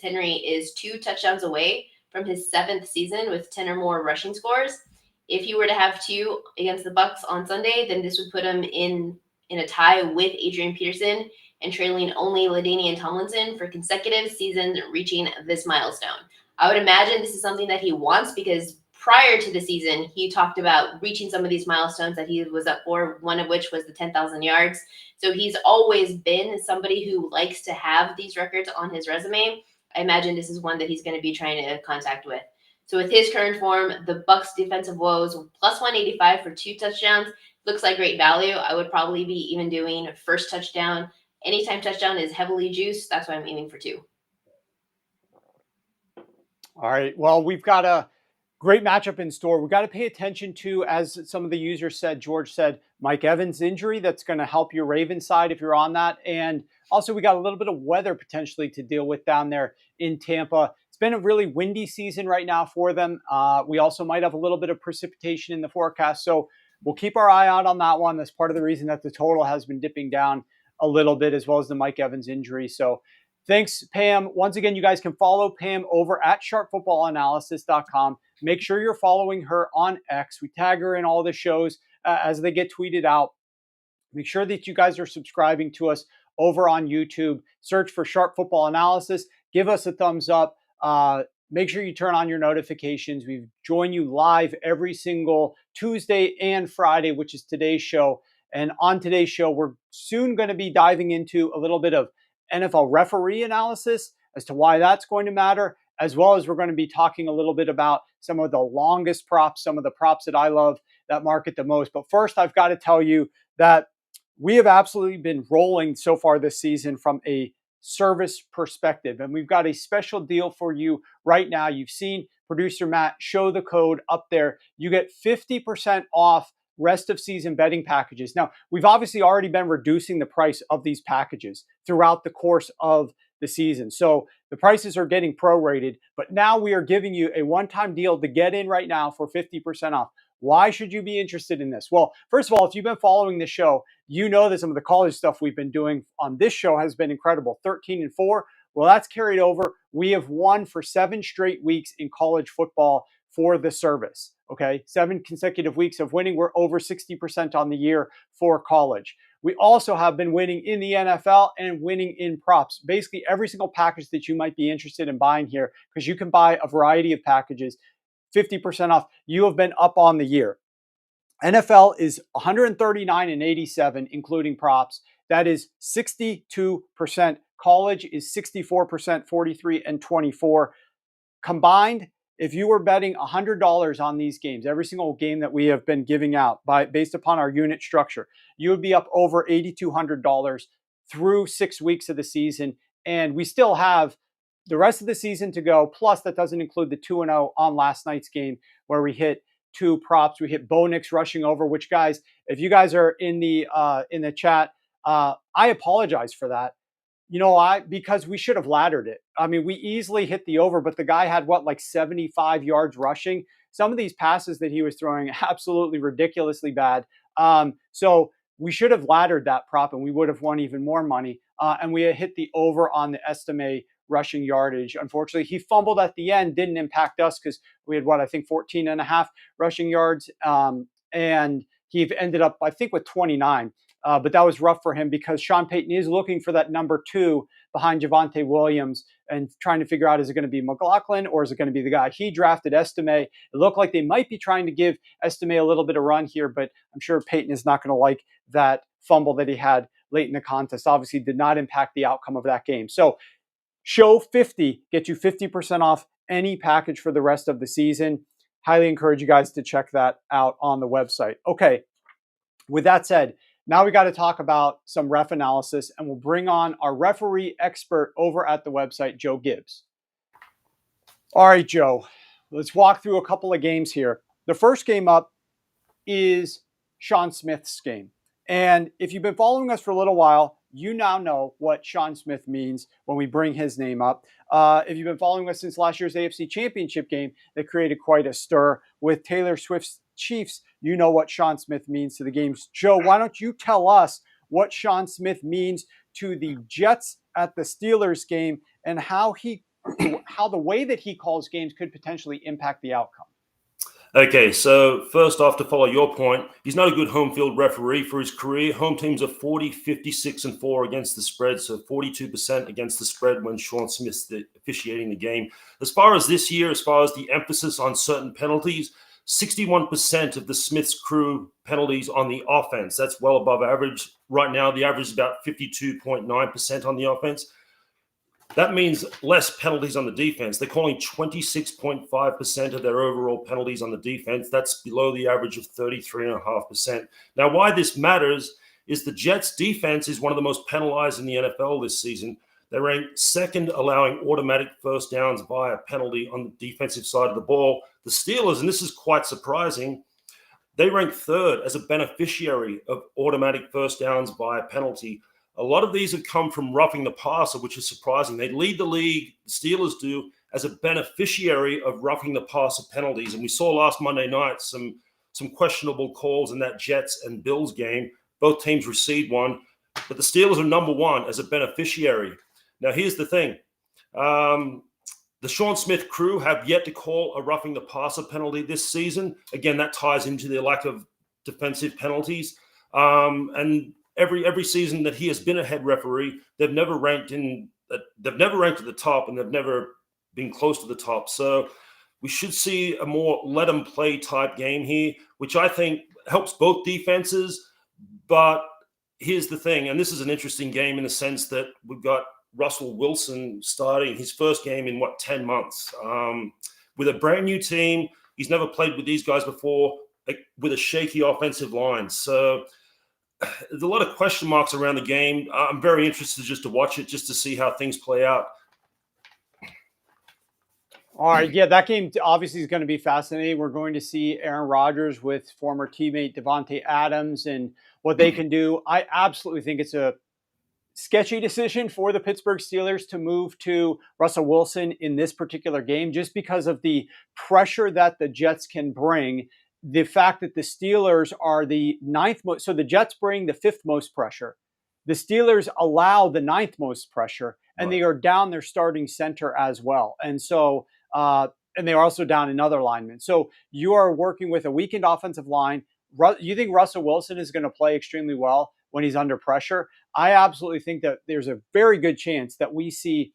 Henry is 2 touchdowns away from his 7th season with 10 or more rushing scores. If he were to have 2 against the Bucs on Sunday, then this would put him in a tie with Adrian Peterson and trailing only LaDainian Tomlinson for consecutive seasons reaching this milestone. I would imagine this is something that he wants because prior to the season, he talked about reaching some of these milestones that he was up for, one of which was the 10,000 yards. So he's always been somebody who likes to have these records on his resume. I imagine this is one that he's going to be trying to contact with. So with his current form, the Bucs defensive woes, +185 for 2 touchdowns, looks like great value. I would probably be even doing first touchdown. Anytime touchdown is heavily juiced. That's why I'm aiming for 2. All right. Well, we've got a great matchup in store. We've got to pay attention to, as some of the users said, George said, Mike Evans' injury. That's going to help your Ravens side if you're on that. And also, we got a little bit of weather potentially to deal with down there in Tampa. It's been a really windy season right now for them. We also might have a little bit of precipitation in the forecast. So we'll keep our eye out on that one. That's part of the reason that the total has been dipping down a little bit, as well as the Mike Evans injury. So thanks, Pam. Once again, you guys can follow Pam over at sharpfootballanalysis.com. Make sure you're following her on X. We tag her in all the shows as they get tweeted out. Make sure that you guys are subscribing to us over on YouTube. Search for Sharp Football Analysis. Give us a thumbs up. Make sure you turn on your notifications. We join you live every single Tuesday and Friday, which is today's show. And on today's show, we're soon going to be diving into a little bit of NFL referee analysis as to why that's going to matter, as well as we're going to be talking a little bit about some of the longest props, some of the props that I love that market the most. But first, I've got to tell you that we have absolutely been rolling so far this season from a service perspective. And we've got a special deal for you right now. You've seen producer Matt show the code up there. You get 50% off rest of season betting packages. Now, we've obviously already been reducing the price of these packages throughout the course of the season. So the prices are getting prorated, but now we are giving you a one-time deal to get in right now for 50% off. Why should you be interested in this? Well, first of all, if you've been following the show, you know that some of the college stuff we've been doing on this show has been incredible. 13-4. Well, that's carried over. We have won for 7 straight weeks in college football for the service. Okay, 7 consecutive weeks of winning. We're over 60% on the year for college. We also have been winning in the NFL and winning in props. Basically, every single package that you might be interested in buying here, because you can buy a variety of packages, 50% off. You have been up on the year. NFL is 139-87, including props. That is 62%. College is 64%, 43-24. Combined, if you were betting $100 on these games, every single game that we have been giving out based upon our unit structure, you would be up over $8,200 through 6 weeks of the season. And we still have the rest of the season to go. Plus, that doesn't include the 2-0 on last night's game where we hit 2 props. We hit Bo Nix rushing over, which, guys, if you guys are in the chat, I apologize for that. You know why? Because we should have laddered it. I mean, we easily hit the over, but the guy had like 75 yards rushing. Some of these passes that he was throwing, absolutely ridiculously bad. So we should have laddered that prop and we would have won even more money. And we had hit the over on the estimate rushing yardage. Unfortunately, he fumbled at the end, didn't impact us because we had 14.5 rushing yards. And he ended up, I think, with 29. But that was rough for him because Sean Payton is looking for that number 2 behind Javonte Williams and trying to figure out, is it going to be McLaughlin or is it going to be the guy he drafted, Estime? It looked like they might be trying to give Estime a little bit of run here, but I'm sure Payton is not going to like that fumble that he had late in the contest. Obviously did not impact the outcome of that game. So show 50, get you 50% off any package for the rest of the season. Highly encourage you guys to check that out on the website. Okay, with that said, now we got to talk about some ref analysis, and we'll bring on our referee expert over at the website, Joe Gibbs. All right, Joe, let's walk through a couple of games here. The first game up is Sean Smith's game. And if you've been following us for a little while, you now know what Sean Smith means when we bring his name up. If you've been following us since last year's AFC Championship game, that created quite a stir with Taylor Swift's Chiefs, you know what Sean Smith means to the games. Joe, why don't you tell us what Sean Smith means to the Jets at the Steelers game and how the way that he calls games could potentially impact the outcome? Okay, so first off, to follow your point, he's not a good home field referee for his career. Home teams are 40, 56-4 against the spread, so 42% against the spread when Sean Smith's officiating the game. As far as this year, as far as the emphasis on certain penalties, 61% of the Smith's crew penalties on the offense. That's well above average. Right now, the average is about 52.9% on the offense. That means less penalties on the defense. They're calling 26.5% of their overall penalties on the defense. That's below the average of 33.5%. Now, why this matters is the Jets' defense is one of the most penalized in the NFL this season. They're ranked second, allowing automatic first downs via penalty on the defensive side of the ball. The Steelers, and this is quite surprising, they rank third as a beneficiary of automatic first downs via penalty. A lot of these have come from roughing the passer, which is surprising. They lead the league, the Steelers do, as a beneficiary of roughing the passer penalties. And we saw last Monday night some some questionable calls in that Jets and Bills game. Both teams received one, but the Steelers are number one as a beneficiary. Now, here's the thing. The Sean Smith crew have yet to call a roughing the passer penalty this season. Again, that ties into their lack of defensive penalties. And every season that he has been a head referee, they've never ranked at the top, and they've never been close to the top. So we should see a more let them play type game here, which I think helps both defenses. But here's the thing, and this is an interesting game in the sense that we've got Russell Wilson starting his first game in 10 months with a brand new team. He's never played with these guys before, with a shaky offensive line. So there's a lot of question marks around the game. I'm very interested just to watch it, just to see how things play out. All right. Yeah, that game obviously is going to be fascinating. We're going to see Aaron Rodgers with former teammate Devontae Adams and what they can do. I absolutely think it's a sketchy decision for the Pittsburgh Steelers to move to Russell Wilson in this particular game, just because of the pressure that the Jets can bring. The fact that the Steelers are the ninth most, so the Jets bring the fifth most pressure. The Steelers allow the ninth most pressure, and They are down their starting center as well. And so, and they are also down another lineman. So you are working with a weakened offensive line. You think Russell Wilson is going to play extremely well when he's under pressure? I absolutely think that there's a very good chance that we see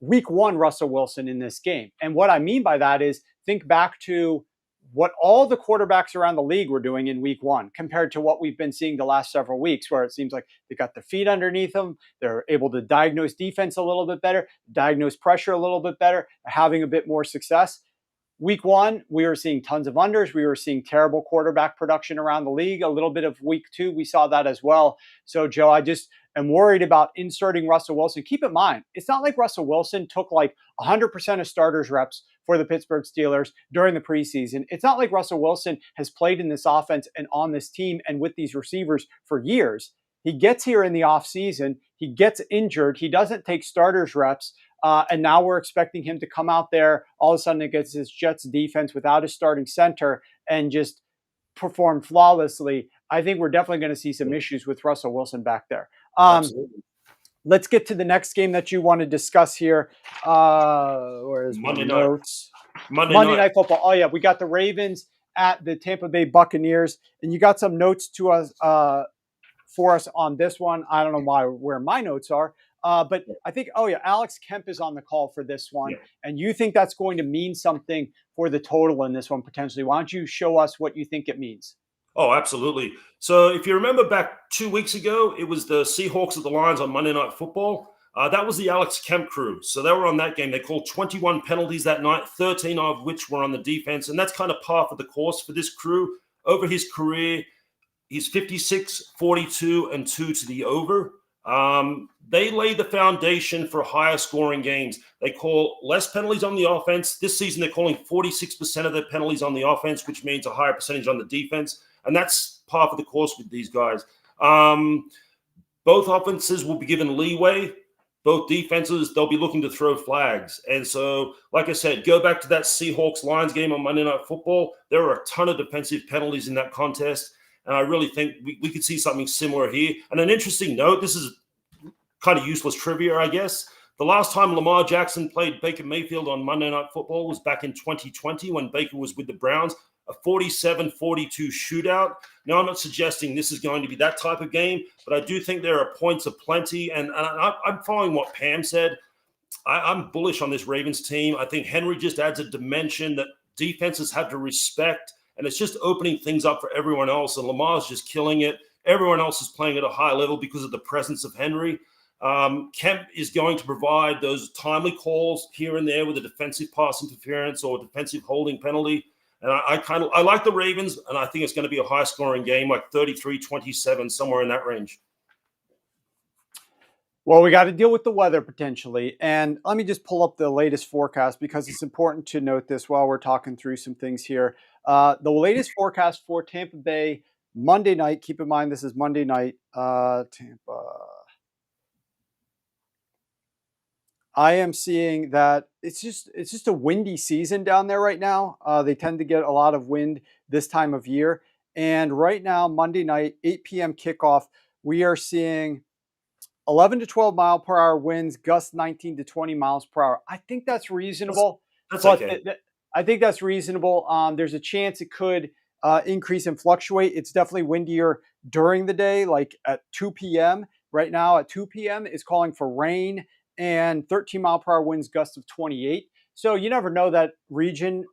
week one Russell Wilson in this game. And what I mean by that is, think back to what all the quarterbacks around the league were doing in week one compared to what we've been seeing the last several weeks, where it seems like they got their feet underneath them. They're able to diagnose defense a little bit better, diagnose pressure a little bit better, having a bit more success. Week one, we were seeing tons of unders. We were seeing terrible quarterback production around the league. A little bit of week two, we saw that as well. So, Joe, I just am worried about inserting Russell Wilson. Keep in mind, it's not like Russell Wilson took like 100% of starters reps for the Pittsburgh Steelers during the preseason. It's not like Russell Wilson has played in this offense and on this team and with these receivers for years. He gets here in the offseason. He gets injured. He doesn't take starters reps. And now we're expecting him to come out there all of a sudden against this Jets defense without a starting center and just perform flawlessly. I think we're definitely going to see some issues with Russell Wilson back there. Let's get to the next game that you want to discuss here. Where is Monday my night. notes? Monday Night Football. Oh, yeah. We got the Ravens at the Tampa Bay Buccaneers. And you got some notes to us for us on this one. I don't know where my notes are. But I think, Alex Kemp is on the call for this one. Yeah. And you think that's going to mean something for the total in this one potentially. Why don't you show us what you think it means? Oh, absolutely. So if you remember back 2 weeks ago, it was the Seahawks at the Lions on Monday Night Football. That was the Alex Kemp crew. So they were on that game. They called 21 penalties that night, 13 of which were on the defense. And that's kind of par for the course for this crew. Over his career, he's 56, 42, and 2 to the over. They laid the foundation for higher scoring games. They call less penalties on the offense. This season, they're calling 46% of their penalties on the offense, which means a higher percentage on the defense. And that's par for the course with these guys. Both offenses will be given leeway. Both defenses, they'll be looking to throw flags. And so, like I said, go back to that Seahawks-Lions game on Monday Night Football. There were a ton of defensive penalties in that contest. And I really think we could see something similar here. And an interesting note, this is kind of useless trivia, I guess. The last time Lamar Jackson played Baker Mayfield on Monday Night Football was back in 2020 when Baker was with the Browns, a 47-42 shootout. Now, I'm not suggesting this is going to be that type of game, but I do think there are points of plenty. And I'm following what Pam said. I'm bullish on this Ravens team. I think Henry just adds a dimension that defenses have to respect. And it's just opening things up for everyone else. And Lamar's just killing it. Everyone else is playing at a high level because of the presence of Henry. Kemp is going to provide those timely calls here and there with a defensive pass interference or defensive holding penalty. And I like the Ravens, and I think it's going to be a high-scoring game, like 33-27, somewhere in that range. Well, we got to deal with the weather potentially. And let me just pull up the latest forecast because it's important to note this while we're talking through some things here. The latest forecast for Tampa Bay Monday night. Keep in mind, this is Monday night. Tampa. I am seeing that it's just a windy season down there right now. They tend to get a lot of wind this time of year. And right now, Monday night, 8 p.m. kickoff, we are seeing 11 to 12 mile per hour winds, gusts 19 to 20 miles per hour. I think that's reasonable. That's But okay. I think that's reasonable. There's a chance it could increase and fluctuate. It's definitely windier during the day, like at 2 p.m. Right now at 2 p.m. is calling for rain and 13 mile per hour winds, gusts of 28. So you never know that region.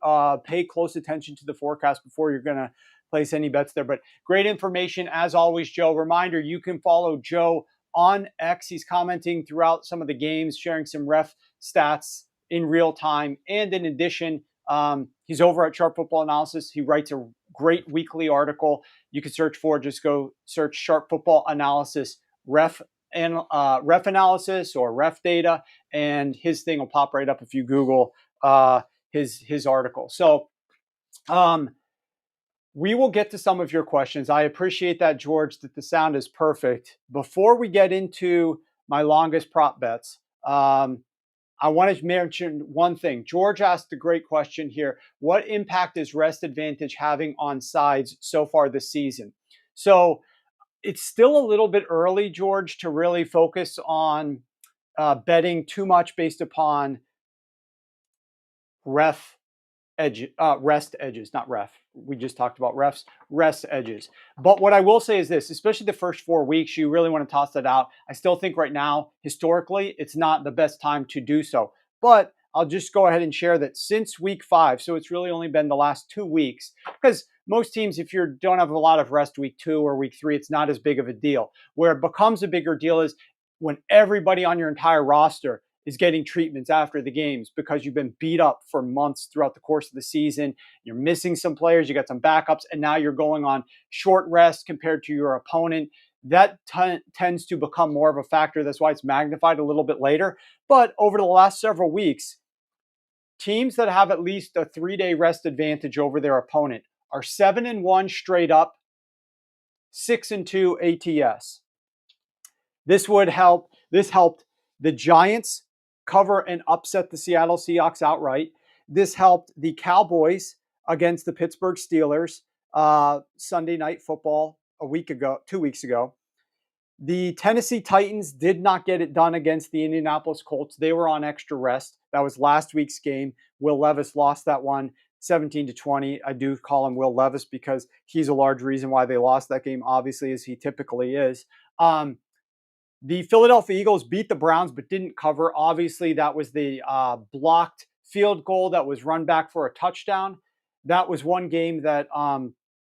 Pay close attention to the forecast before you're going to place any bets there. But great information as always, Joe. Reminder, you can follow Joe on X. He's commenting throughout some of the games, sharing some ref stats in real time. And in addition, he's over at Sharp Football Analysis. He writes a great weekly article. You can search for, just go search Sharp Football Analysis ref analysis or ref data, and his thing will pop right up if you Google his article. So we will get to some of your questions. I appreciate that, George, that the sound is perfect. Before we get into my longest prop bets, I want to mention one thing. George asked a great question here. What impact is rest advantage having on sides so far this season? So it's still a little bit early, George, to really focus on betting too much based upon rest edges, not ref. We just talked about refs, rest edges. But what I will say is this, especially the first 4 weeks, you really want to toss that out. I still think right now, historically, it's not the best time to do so. But I'll just go ahead and share that since week 5, so it's really only been the last 2 weeks, because most teams, if you don't have a lot of rest week 2 or week 3, it's not as big of a deal. Where it becomes a bigger deal is when everybody on your entire roster is getting treatments after the games because you've been beat up for months throughout the course of the season. You're missing some players, you got some backups, and now you're going on short rest compared to your opponent. That tends to become more of a factor. That's why it's magnified a little bit later. But over the last several weeks, teams that have at least a 3-day rest advantage over their opponent are 7-1 straight up, 6-2 ATS. This helped the Giants cover and upset the Seattle Seahawks outright. This helped the Cowboys against the Pittsburgh Steelers Sunday Night Football 2 weeks ago. The Tennessee Titans did not get it done against the Indianapolis Colts. They were on extra rest. That was last week's game. Will Levis lost that one 17-20. I do call him Will Levis because he's a large reason why they lost that game, obviously, as he typically is. The Philadelphia Eagles beat the Browns but didn't cover. Obviously, that was the blocked field goal that was run back for a touchdown. That was one game that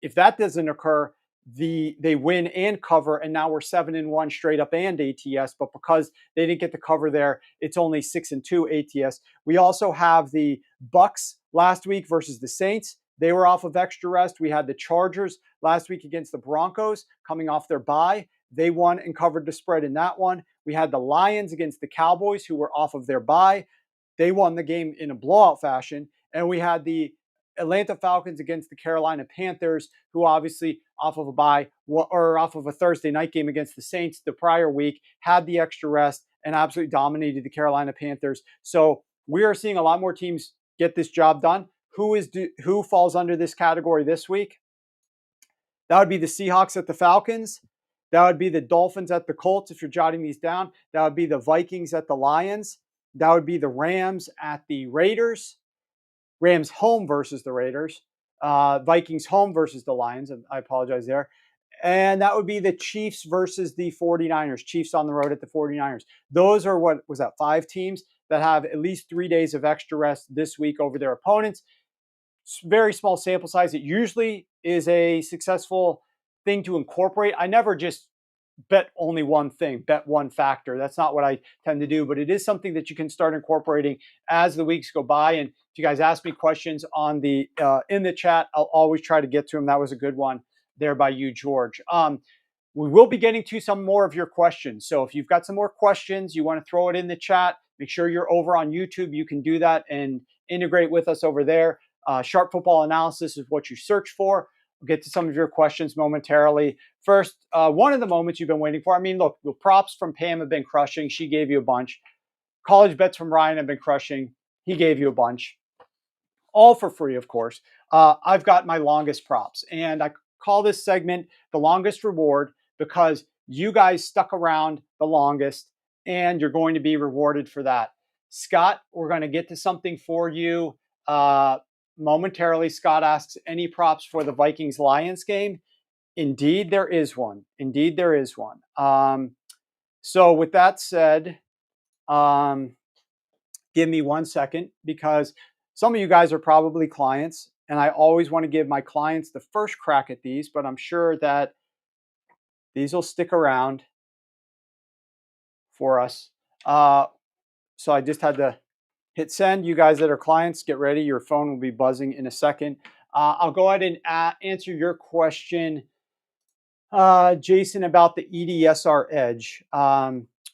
if that doesn't occur, they win and cover, and now we're 7-1 straight up and ATS. But because they didn't get the cover there, it's only 6-2 ATS. We also have the Bucs last week versus the Saints. They were off of extra rest. We had the Chargers last week against the Broncos coming off their bye. They won and covered the spread in that one. We had the Lions against the Cowboys, who were off of their bye. They won the game in a blowout fashion. And we had the Atlanta Falcons against the Carolina Panthers, who obviously off of a bye or off of a Thursday night game against the Saints the prior week, had the extra rest and absolutely dominated the Carolina Panthers. So we are seeing a lot more teams get this job done. Who falls under this category this week? That would be the Seahawks at the Falcons. That would be the Dolphins at the Colts, if you're jotting these down. That would be the Vikings at the Lions. That would be the Rams at the Raiders. Rams home versus the Raiders. Vikings home versus the Lions. I apologize there. And that would be the Chiefs versus the 49ers. Chiefs on the road at the 49ers. Those are, 5 teams that have at least 3 days of extra rest this week over their opponents. Very small sample size. It usually is a successful thing to incorporate. I never just bet only one thing, bet one factor. That's not what I tend to do, but it is something that you can start incorporating as the weeks go by. And if you guys ask me questions on the in the chat, I'll always try to get to them. That was a good one there by you, George. We will be getting to some more of your questions. So if you've got some more questions, you want to throw it in the chat, make sure you're over on YouTube. You can do that and integrate with us over there. Sharp Football Analysis is what you search for. We'll get to some of your questions momentarily. First, one of the moments you've been waiting for. I mean, look, the props from Pam have been crushing. She gave you a bunch. college bets from Ryan have been crushing. He gave you a bunch, all for free, of course. I've got my longest props, and I call this segment the longest reward because you guys stuck around the longest, and you're going to be rewarded for that. Scott, we're going to get to something for you momentarily. Scott asks, any props for the Vikings-Lions game? Indeed, there is one. Indeed, there is one. So with that said, give me 1 second, because some of you guys are probably clients, and I always want to give my clients the first crack at these, but I'm sure that these will stick around for us. So I just had to hit send. You guys that are clients, get ready. Your phone will be buzzing in a second. I'll go ahead and answer your question, Jason, about the EDSR edge.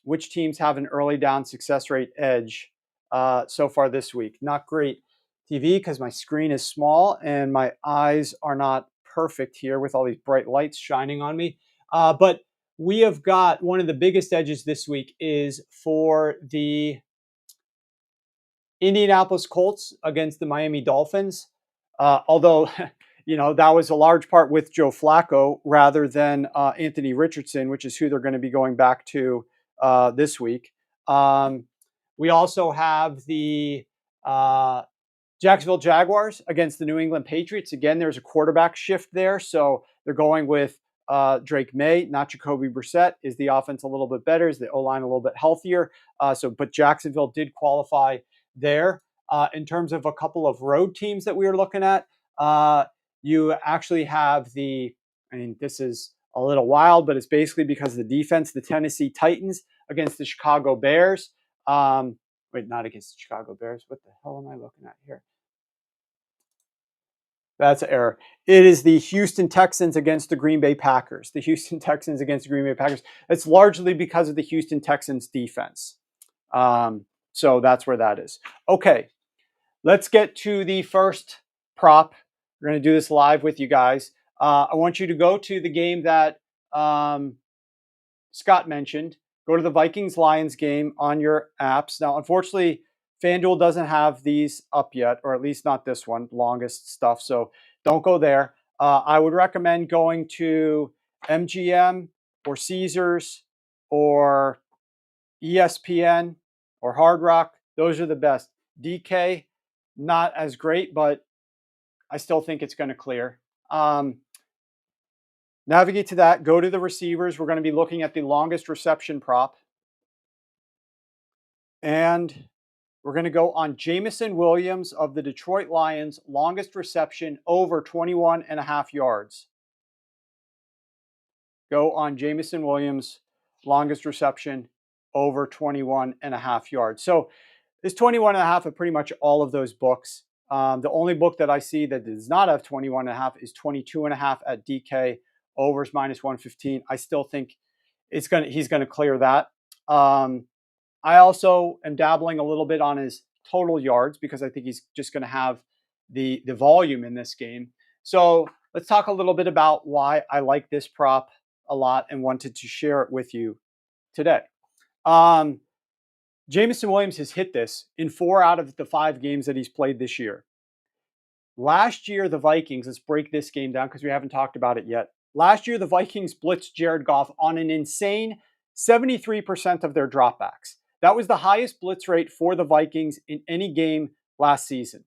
Which teams have an early down success rate edge so far this week? Not great TV because my screen is small and my eyes are not perfect here with all these bright lights shining on me. But we have got one of the biggest edges this week is for the Indianapolis Colts against the Miami Dolphins. Although, that was a large part with Joe Flacco rather than Anthony Richardson, which is who they're going to be going back to this week. We also have the Jacksonville Jaguars against the New England Patriots. Again, there's a quarterback shift there. So they're going with Drake May, not Jacoby Brissett. Is the offense a little bit better? Is the O-line a little bit healthier? But Jacksonville did qualify there. In terms of a couple of road teams that we were looking at, you actually have this is a little wild, but it's basically because of the defense, the Tennessee Titans against the Chicago Bears. Wait, not against the Chicago Bears. What the hell am I looking at here? That's an error. It is the Houston Texans against the Green Bay Packers. The Houston Texans against the Green Bay Packers. It's largely because of the Houston Texans defense. So that's where that is. Okay, let's get to the first prop. We're going to do this live with you guys. I want you to go to the game that Scott mentioned. Go to the Vikings-Lions game on your apps. Now, unfortunately, FanDuel doesn't have these up yet, or at least not this one, longest stuff. So don't go there. I would recommend going to MGM or Caesars or ESPN or Hard Rock. Those are the best. DK, not as great, but I still think it's going to clear. Navigate to that. Go to the receivers. We're going to be looking at the longest reception prop. And we're going to go on Jameson Williams of the Detroit Lions, longest reception over 21.5 yards. Go on Jameson Williams, longest reception over 21.5 yards. So it's 21.5 at pretty much all of those books. The only book that I see that does not have 21.5 is 22.5 at DK. Overs -115. I still think he's going to clear that. I also am dabbling a little bit on his total yards because I think he's just going to have the volume in this game. So let's talk a little bit about why I like this prop a lot and wanted to share it with you today. Jameson Williams has hit this in 4 out of the 5 games that he's played this year. Last year, the Vikings, let's break this game down because we haven't talked about it yet. Last year, the Vikings blitzed Jared Goff on an insane 73% of their dropbacks. That was the highest blitz rate for the Vikings in any game last season.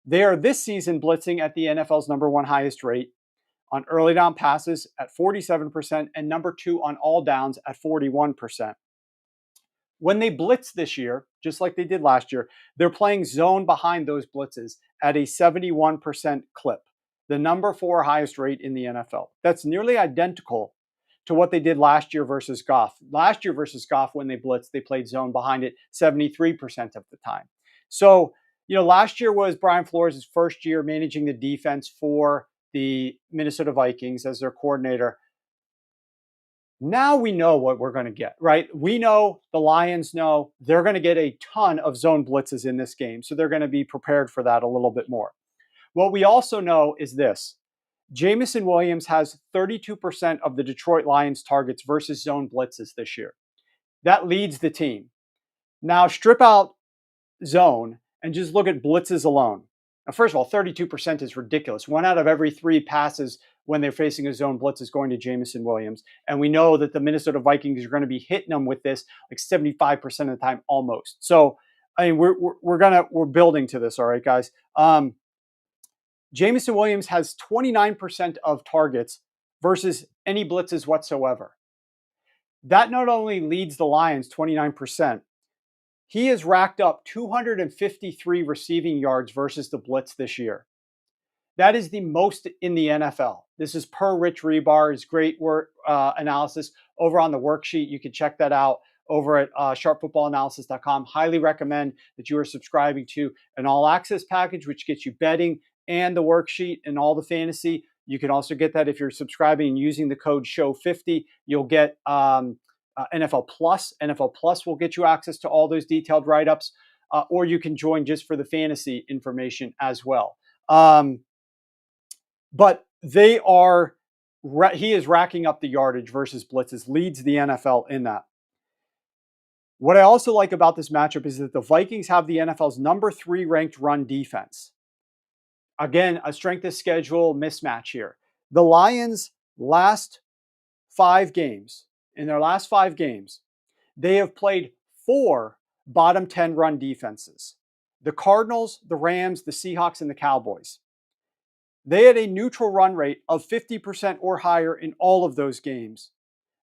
They are this season blitzing at the NFL's #1 highest rate on early down passes at 47% and #2 on all downs at 41%. When they blitz this year, just like they did last year, they're playing zone behind those blitzes at a 71% clip, the #4 highest rate in the NFL. That's nearly identical to what they did last year versus Goff. Last year versus Goff, when they blitzed, they played zone behind it 73% of the time. So, last year was Brian Flores' first year managing the defense for the Minnesota Vikings as their coordinator. Now we know what we're going to get, right? We know the Lions know they're going to get a ton of zone blitzes in this game. So they're going to be prepared for that a little bit more. What we also know is this. Jameson Williams has 32% of the Detroit Lions targets versus zone blitzes this year. That leads the team. Now strip out zone and just look at blitzes alone. Now, first of all, 32% is ridiculous. 1 out of every 3 passes when they're facing a zone blitz is going to Jameson Williams. And we know that the Minnesota Vikings are going to be hitting them with this like 75% of the time almost. So, I mean, we're building to this, all right, guys. Jameson Williams has 29% of targets versus any blitzes whatsoever. That not only leads the Lions 29%, he has racked up 253 receiving yards versus the blitz this year. That is the most in the NFL. This is per Rich Rebar, his great work analysis over on the worksheet. You can check that out over at sharpfootballanalysis.com. Highly recommend that you are subscribing to an all-access package, which gets you betting and the worksheet and all the fantasy. You can also get that if you're subscribing and using the code SHOW50. You'll get NFL Plus. NFL Plus will get you access to all those detailed write-ups, or you can join just for the fantasy information as well. But he is racking up the yardage versus blitzes, leads the NFL in that. What I also like about this matchup is that the Vikings have the NFL's number 3 ranked run defense. Again, a strength of schedule mismatch here. The Lions' last 5 games, in their last 5 games, they have played 4 bottom 10 run defenses. The Cardinals, the Rams, the Seahawks, and the Cowboys. They had a neutral run rate of 50% or higher in all of those games.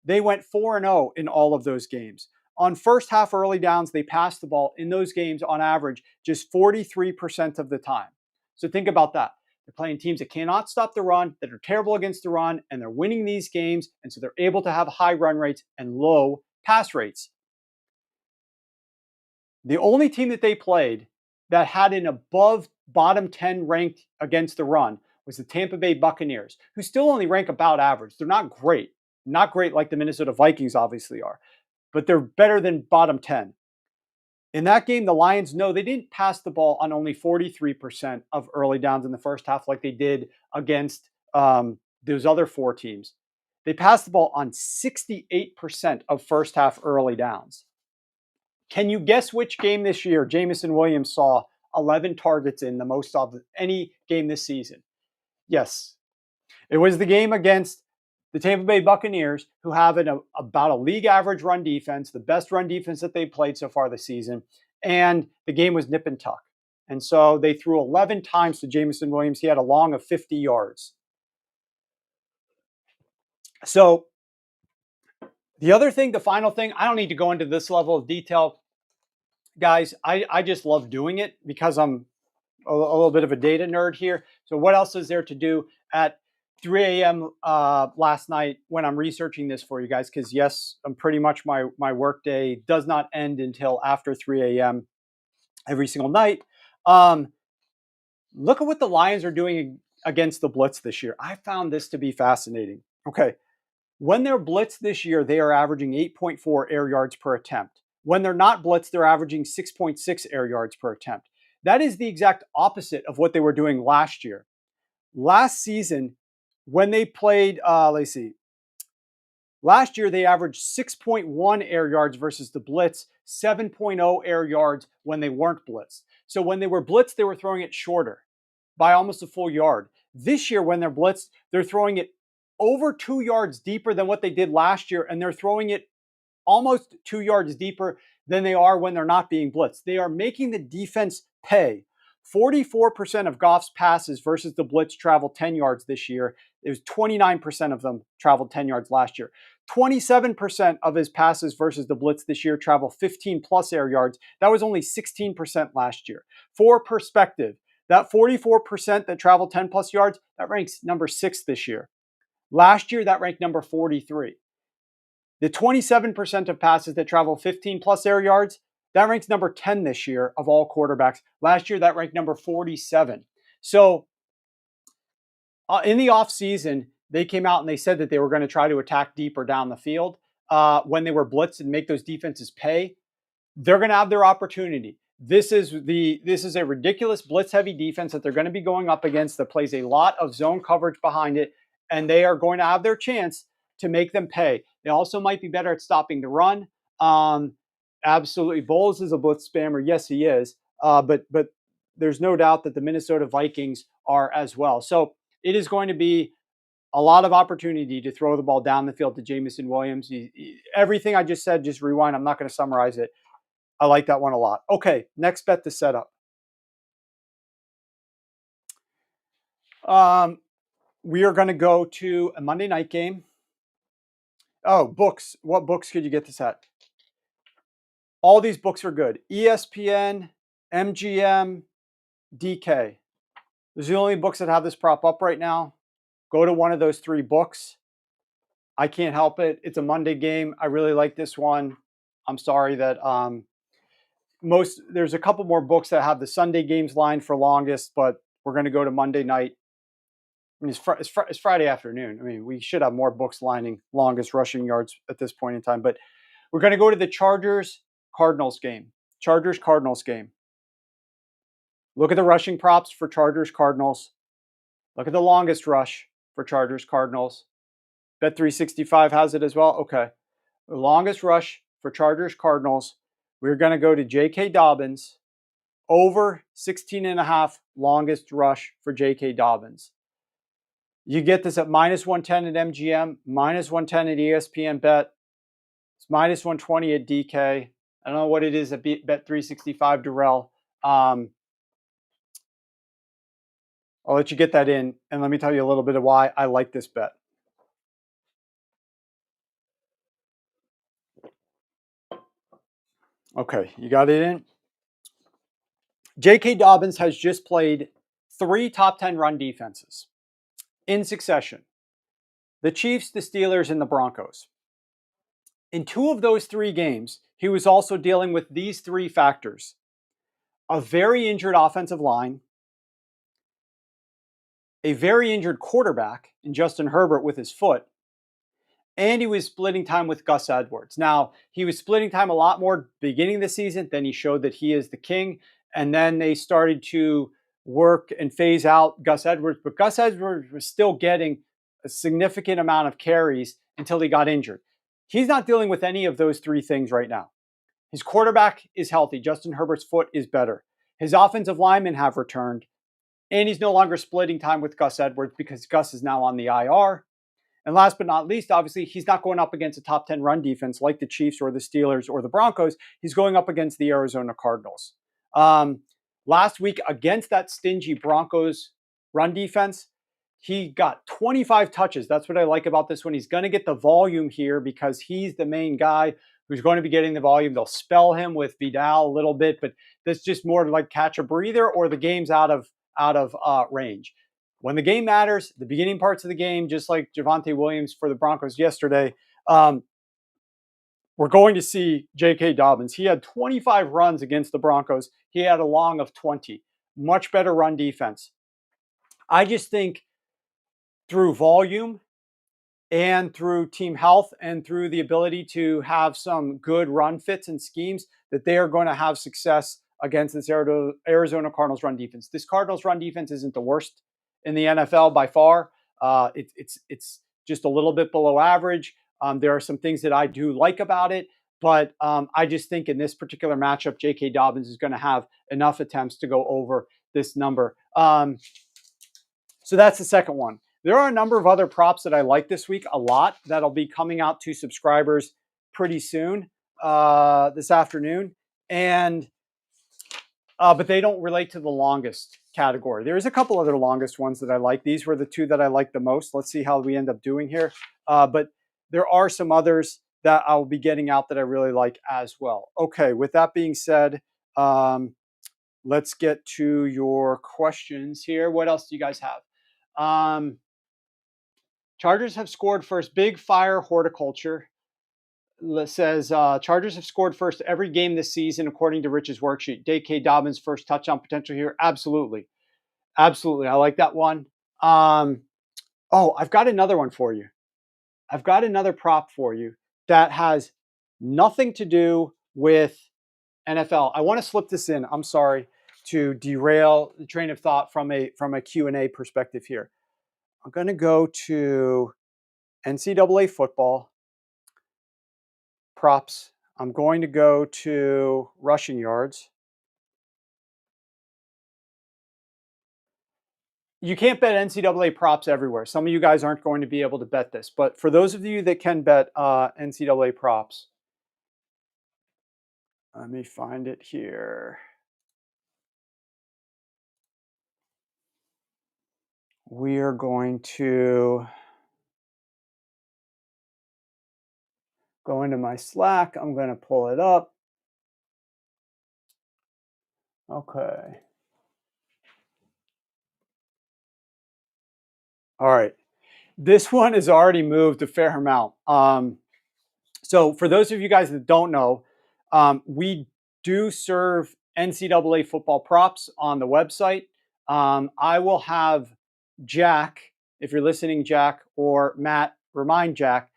They went 4-0 in all of those games. On first half early downs, they passed the ball in those games on average just 43% of the time. So think about that. They're playing teams that cannot stop the run, that are terrible against the run, and they're winning these games, and so they're able to have high run rates and low pass rates. The only team that they played that had an above bottom 10 ranked against the run was the Tampa Bay Buccaneers, who still only rank about average. They're not great. Not great like the Minnesota Vikings obviously are, but they're better than bottom 10. In that game, the Lions, no, they didn't pass the ball on only 43% of early downs in the first half like they did against those other 4 teams. They passed the ball on 68% of first half early downs. Can you guess which game this year Jameson Williams saw 11 targets in, the most of any game this season? Yes, it was the game against the Tampa Bay Buccaneers, who have about a league average run defense, the best run defense that they've played so far this season. And the game was nip and tuck. And so they threw 11 times to Jameson Williams. He had a long of 50 yards. So the final thing, I don't need to go into this level of detail. Guys, I just love doing it because I'm a little bit of a data nerd here. So what else is there to do at 3 a.m. Last night when I'm researching this for you guys? Because yes, I'm pretty much my work day does not end until after 3 a.m. every single night. Look at what the Lions are doing against the blitz this year. I found this to be fascinating. Okay, when they're blitzed this year, they are averaging 8.4 air yards per attempt. When they're not blitzed, they're averaging 6.6 air yards per attempt. That is the exact opposite of what they were doing last year. Last season, when they played, last year they averaged 6.1 air yards versus the blitz, 7.0 air yards when they weren't blitzed. So when they were blitzed, they were throwing it shorter by almost a full yard. This year, when they're blitzed, they're throwing it over 2 yards deeper than what they did last year, and they're throwing it almost 2 yards deeper than they are when they're not being blitzed. They are making the defense pay. 44% of Goff's passes versus the blitz traveled 10 yards this year. It was 29% of them traveled 10 yards last year. 27% of his passes versus the blitz this year travel 15 plus air yards. That was only 16% last year. For perspective, that 44% that traveled 10 plus yards, that ranks number 6 this year. Last year, that ranked number 43. The 27% of passes that travel 15 plus air yards, that ranks number 10 this year of all quarterbacks. Last year, that ranked number 47. So in the offseason, they came out and they said that they were going to try to attack deeper down the field when they were blitzed and make those defenses pay. They're going to have their opportunity. This is a ridiculous blitz-heavy defense that they're going to be going up against that plays a lot of zone coverage behind it, and they are going to have their chance to make them pay. They also might be better at stopping the run. Absolutely. Bowles is a blitz spammer. Yes, he is. But there's no doubt that the Minnesota Vikings are as well. So it is going to be a lot of opportunity to throw the ball down the field to Jameson Williams. Everything I just said, just rewind. I'm not going to summarize it. I like that one a lot. Okay, next bet to set up. We are going to go to a Monday night game. Oh, books. What books could you get this at? All these books are good. ESPN, MGM, DK. Those are the only books that have this prop up right now. Go to one of those three books. I can't help it. It's a Monday game. I really like this one. I'm sorry that there's a couple more books that have the Sunday games lined for longest, but we're going to go to Monday night. I mean, it's Friday afternoon. I mean, we should have more books lining longest rushing yards at this point in time, but we're going to go to the Chargers-Cardinals game. Chargers-Cardinals game. Look at the rushing props for Chargers-Cardinals. Look at the longest rush for Chargers-Cardinals. Bet365 has it as well. Okay. The longest rush for Chargers-Cardinals. We're going to go to J.K. Dobbins. Over 16.5 longest rush for J.K. Dobbins. You get this at minus 110 at MGM, minus 110 at ESPN Bet. It's minus 120 at DK. I don't know what it is at Bet365, Darrell. I'll let you get that in, and let me tell you a little bit of why I like this bet. Okay, you got it in? J.K. Dobbins has just played 3 top 10 run defenses in succession. The Chiefs, the Steelers, and the Broncos. In 2 of those 3 games, he was also dealing with these 3 factors. A very injured offensive line, a very injured quarterback in Justin Herbert with his foot, and he was splitting time with Gus Edwards. Now, he was splitting time a lot more beginning of the season. Then he showed that he is the king. And then they started to work and phase out Gus Edwards. But Gus Edwards was still getting a significant amount of carries until he got injured. He's not dealing with any of those 3 things right now. His quarterback is healthy. Justin Herbert's foot is better. His offensive linemen have returned. And he's no longer splitting time with Gus Edwards because Gus is now on the IR. And last but not least, obviously, he's not going up against a top 10 run defense like the Chiefs or the Steelers or the Broncos. He's going up against the Arizona Cardinals. Last week against that stingy Broncos run defense, he got 25 touches. That's what I like about this one. He's going to get the volume here because he's the main guy who's going to be getting the volume. They'll spell him with Vidal a little bit, but that's just more like catch a breather or the game's out of range. When the game matters, the beginning parts of the game, just like Javonte Williams for the Broncos yesterday, we're going to see J.K. Dobbins. He had 25 runs against the Broncos. He had a long of 20. Much better run defense. I just think through volume and through team health and through the ability to have some good run fits and schemes that they are going to have success against this Arizona Cardinals run defense. This Cardinals run defense isn't the worst in the NFL by far. It's just a little bit below average. There are some things that I do like about it, but I just think in this particular matchup, J.K. Dobbins is going to have enough attempts to go over this number. So that's the second one. There are a number of other props that I like this week a lot that'll be coming out to subscribers pretty soon this afternoon. But they don't relate to the longest category. There's a couple other longest ones that I like. These were the 2 that I like the most. Let's see how we end up doing here. But there are some others that I'll be getting out that I really like as well. Okay, with that being said, let's get to your questions here. What else do you guys have? Chargers have scored first. Big Fire Horticulture says Chargers have scored first every game this season, according to Rich's worksheet. J.K. Dobbins' first touchdown potential here. Absolutely. Absolutely. I like that one. I've got another one for you. I've got another prop for you that has nothing to do with NFL. I want to slip this in. I'm sorry to derail the train of thought from a Q&A perspective here. I'm going to go to NCAA football props. I'm going to go to rushing yards. You can't bet NCAA props everywhere. Some of you guys aren't going to be able to bet this, but for those of you that can bet NCAA props, let me find it here. We are going to go into my Slack. I'm going to pull it up. Okay. All right. This one has already moved a fair amount. So for those of you guys that don't know, we do serve NCAA football props on the website. I will have Jack, if you're listening, Jack, or Matt, remind Jack,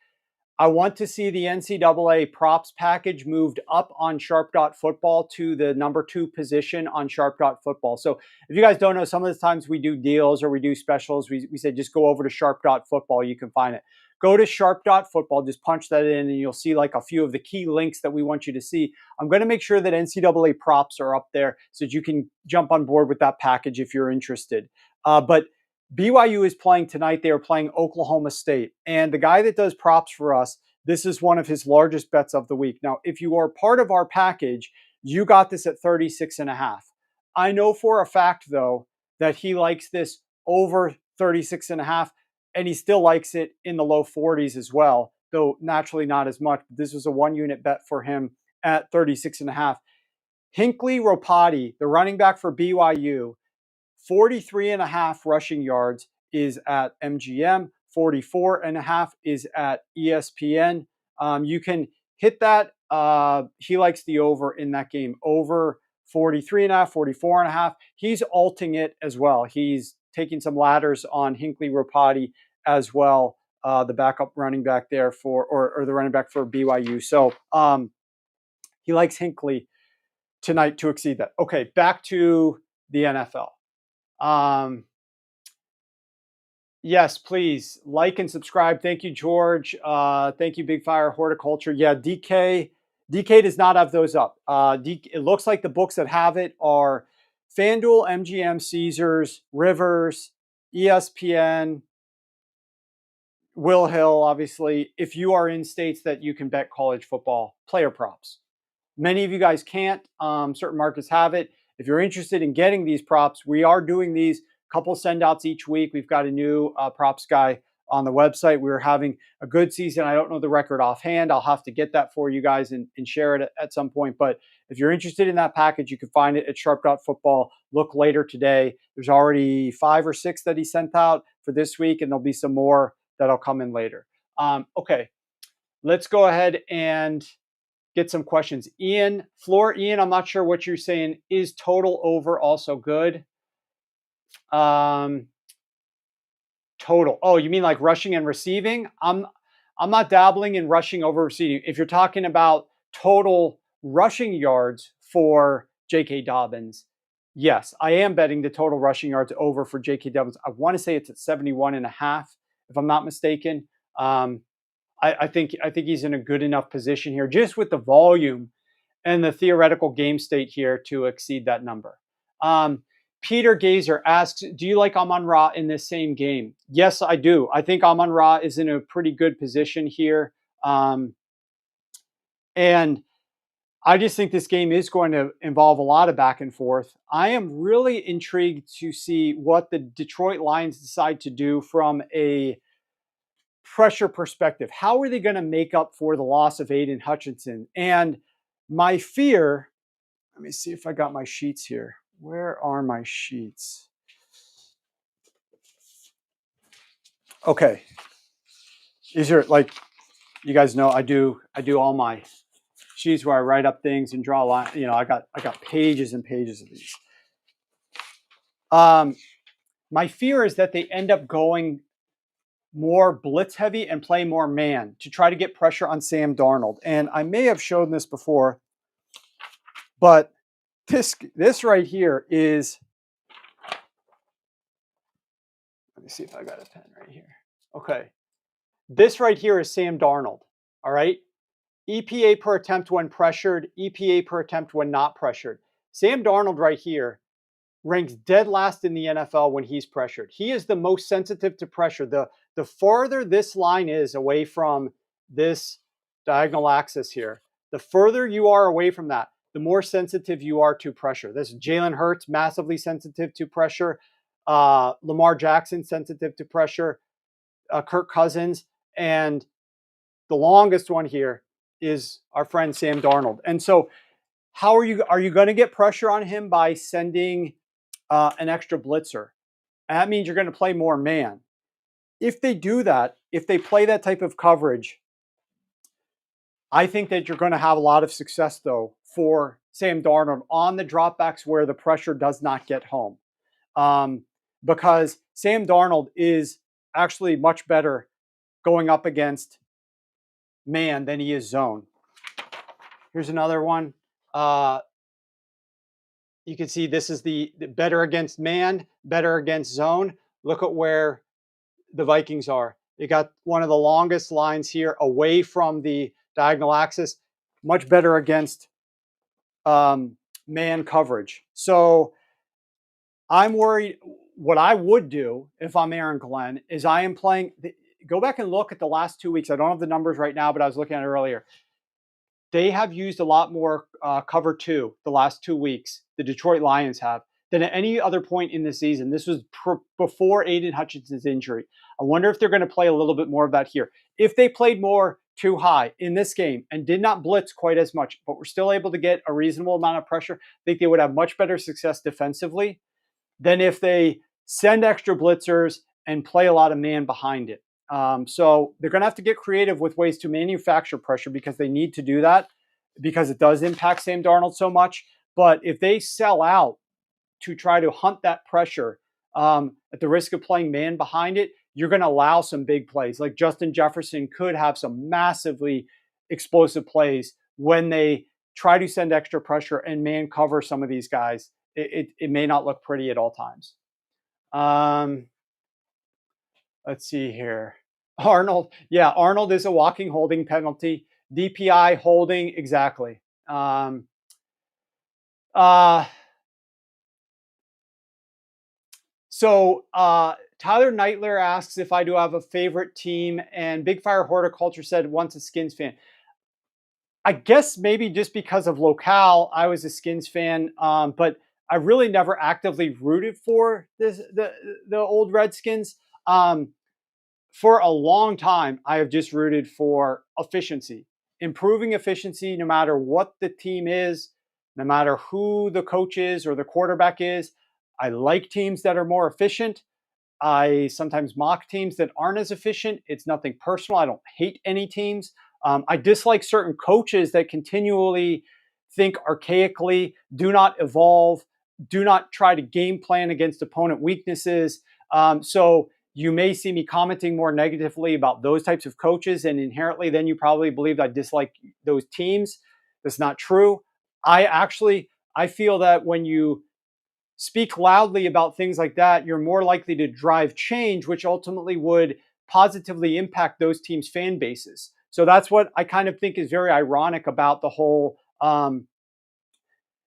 I want to see the NCAA props package moved up on Sharp.Football to the number 2 position on Sharp.Football. So if you guys don't know, some of the times we do deals or we do specials, we say just go over to Sharp.Football. You can find it. Go to Sharp.Football, just punch that in, and you'll see like a few of the key links that we want you to see. I'm going to make sure that NCAA props are up there so that you can jump on board with that package if you're interested. But BYU is playing tonight. They are playing Oklahoma State. And the guy that does props for us, this is one of his largest bets of the week. Now, if you are part of our package, you got this at 36.5. I know for a fact, though, that he likes this over 36.5, and he still likes it in the low 40s as well, though naturally not as much. This was a 1-unit bet for him at 36.5. Hinckley Ropati, the running back for BYU, 43.5 rushing yards is at MGM. 44.5 is at ESPN. You can hit that. He likes the over in that game. Over 43.5, 44.5. He's alting it as well. He's taking some ladders on Hinckley Ropati as well, the backup running back there for, or the running back for BYU. So he likes Hinckley tonight to exceed that. Okay, back to the NFL. Yes, please like and subscribe. Thank you, George. Thank you, Big Fire Horticulture. Yeah, DK does not have those up. It looks like the books that have it are FanDuel, MGM, Caesars, Rivers, ESPN, Will Hill, obviously. If you are in states that you can bet college football player props. Many of you guys can't. Certain markets have it. If you're interested in getting these props, we are doing these couple send outs each week. We've got a new props guy on the website. We're having a good season. I don't know the record offhand. I'll have to get that for you guys and share it at some point. But if you're interested in that package, you can find it at Sharp.Football. Look later today. There's already 5 or 6 that he sent out for this week, and there'll be some more that'll come in later. Okay, let's go ahead and get some questions. Ian, I'm not sure what you're saying. Is total over also good? Total. Oh, you mean like rushing and receiving? I'm not dabbling in rushing over receiving. If you're talking about total rushing yards for J.K. Dobbins, yes, I am betting the total rushing yards over for J.K. Dobbins. I want to say it's at 71.5, if I'm not mistaken. I think he's in a good enough position here, just with the volume and the theoretical game state here to exceed that number. Peter Gazer asks, do you like Amon-Ra in this same game? Yes, I do. I think Amon-Ra is in a pretty good position here. And I just think this game is going to involve a lot of back and forth. I am really intrigued to see what the Detroit Lions decide to do from a pressure perspective. How are they going to make up for the loss of Aiden Hutchinson? And my fear, let me see if I got my sheets here. Where are my sheets? Okay. These are, like, you guys know, I do all my sheets where I write up things and draw a line. You know, I got pages and pages of these. My fear is that they end up going more blitz heavy and play more man to try to get pressure on Sam Darnold. And I may have shown this before, but this right here is, let me see if I got a pen right here. Okay. This right here is Sam Darnold. All right. EPA per attempt when pressured, EPA per attempt when not pressured. Sam Darnold right here ranks dead last in the NFL when he's pressured. He is the most sensitive to pressure. The farther this line is away from this diagonal axis here, the further you are away from that, the more sensitive you are to pressure. This Jalen Hurts, massively sensitive to pressure. Lamar Jackson, sensitive to pressure. Kirk Cousins. And the longest one here is our friend Sam Darnold. And so are you going to get pressure on him by sending an extra blitzer? And that means you're going to play more man. If they do that, if they play that type of coverage, I think that you're going to have a lot of success, though, for Sam Darnold on the dropbacks where the pressure does not get home. Because Sam Darnold is actually much better going up against man than he is zone. Here's another one. You can see this is the better against man, better against zone. Look at where the Vikings are. They got one of the longest lines here away from the diagonal axis, much better against man coverage. So I'm worried. What I would do if I'm Aaron Glenn is I am playing. Go back and look at the last 2 weeks. I don't have the numbers right now, but I was looking at it earlier. They have used a lot more cover 2 the last 2 weeks. The Detroit Lions have than at any other point in the season. This was before Aiden Hutchinson's injury. I wonder if they're going to play a little bit more of that here. If they played more too high in this game and did not blitz quite as much, but were still able to get a reasonable amount of pressure, I think they would have much better success defensively than if they send extra blitzers and play a lot of man behind it. So they're going to have to get creative with ways to manufacture pressure because they need to do that because it does impact Sam Darnold so much. But if they sell out to try to hunt that pressure at the risk of playing man behind it, you're going to allow some big plays. Like Justin Jefferson could have some massively explosive plays when they try to send extra pressure and man cover some of these guys. It may not look pretty at all times. Let's see here. Arnold. Yeah, Arnold is a walking holding penalty. DPI holding, exactly. So Tyler Neitler asks if I do have a favorite team, and Big Fire Horticulture said once a Skins fan. I guess maybe just because of locale, I was a Skins fan, but I really never actively rooted for the old Redskins. For a long time, I have just rooted for efficiency, improving efficiency, no matter what the team is, no matter who the coach is or the quarterback is. I like teams that are more efficient. I sometimes mock teams that aren't as efficient. It's nothing personal. I don't hate any teams. I dislike certain coaches that continually think archaically, do not evolve, do not try to game plan against opponent weaknesses. So you may see me commenting more negatively about those types of coaches, and inherently then you probably believe I dislike those teams. That's not true. I feel that when you speak loudly about things like that, you're more likely to drive change, which ultimately would positively impact those teams' fan bases. So that's what I kind of think is very ironic about the whole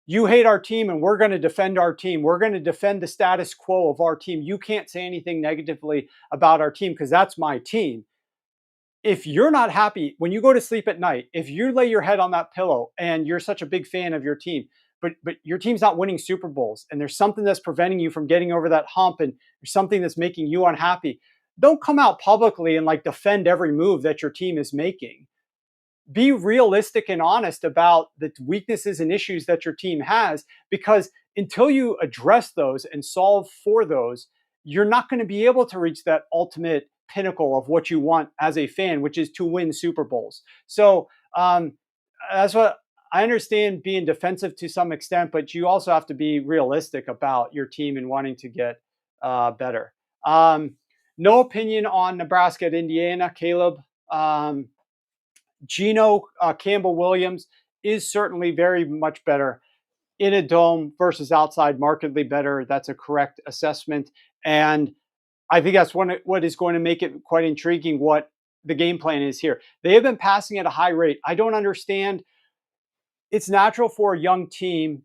you hate our team and we're going to defend our team. We're going to defend the status quo of our team. You can't say anything negatively about our team because that's my team. If you're not happy when you go to sleep at night, if you lay your head on that pillow and you're such a big fan of your team, but your team's not winning Super Bowls and there's something that's preventing you from getting over that hump and there's something that's making you unhappy, don't come out publicly and like defend every move that your team is making. Be realistic and honest about the weaknesses and issues that your team has, because until you address those and solve for those, you're not going to be able to reach that ultimate pinnacle of what you want as a fan, which is to win Super Bowls. So that's what I understand, being defensive to some extent, but you also have to be realistic about your team and wanting to get better. No opinion on Nebraska at Indiana, Caleb. Geno Campbell Williams is certainly very much better in a dome versus outside, markedly better. That's a correct assessment. And I think that's what is going to make it quite intriguing what the game plan is here. They have been passing at a high rate. I don't understand. It's natural for a young team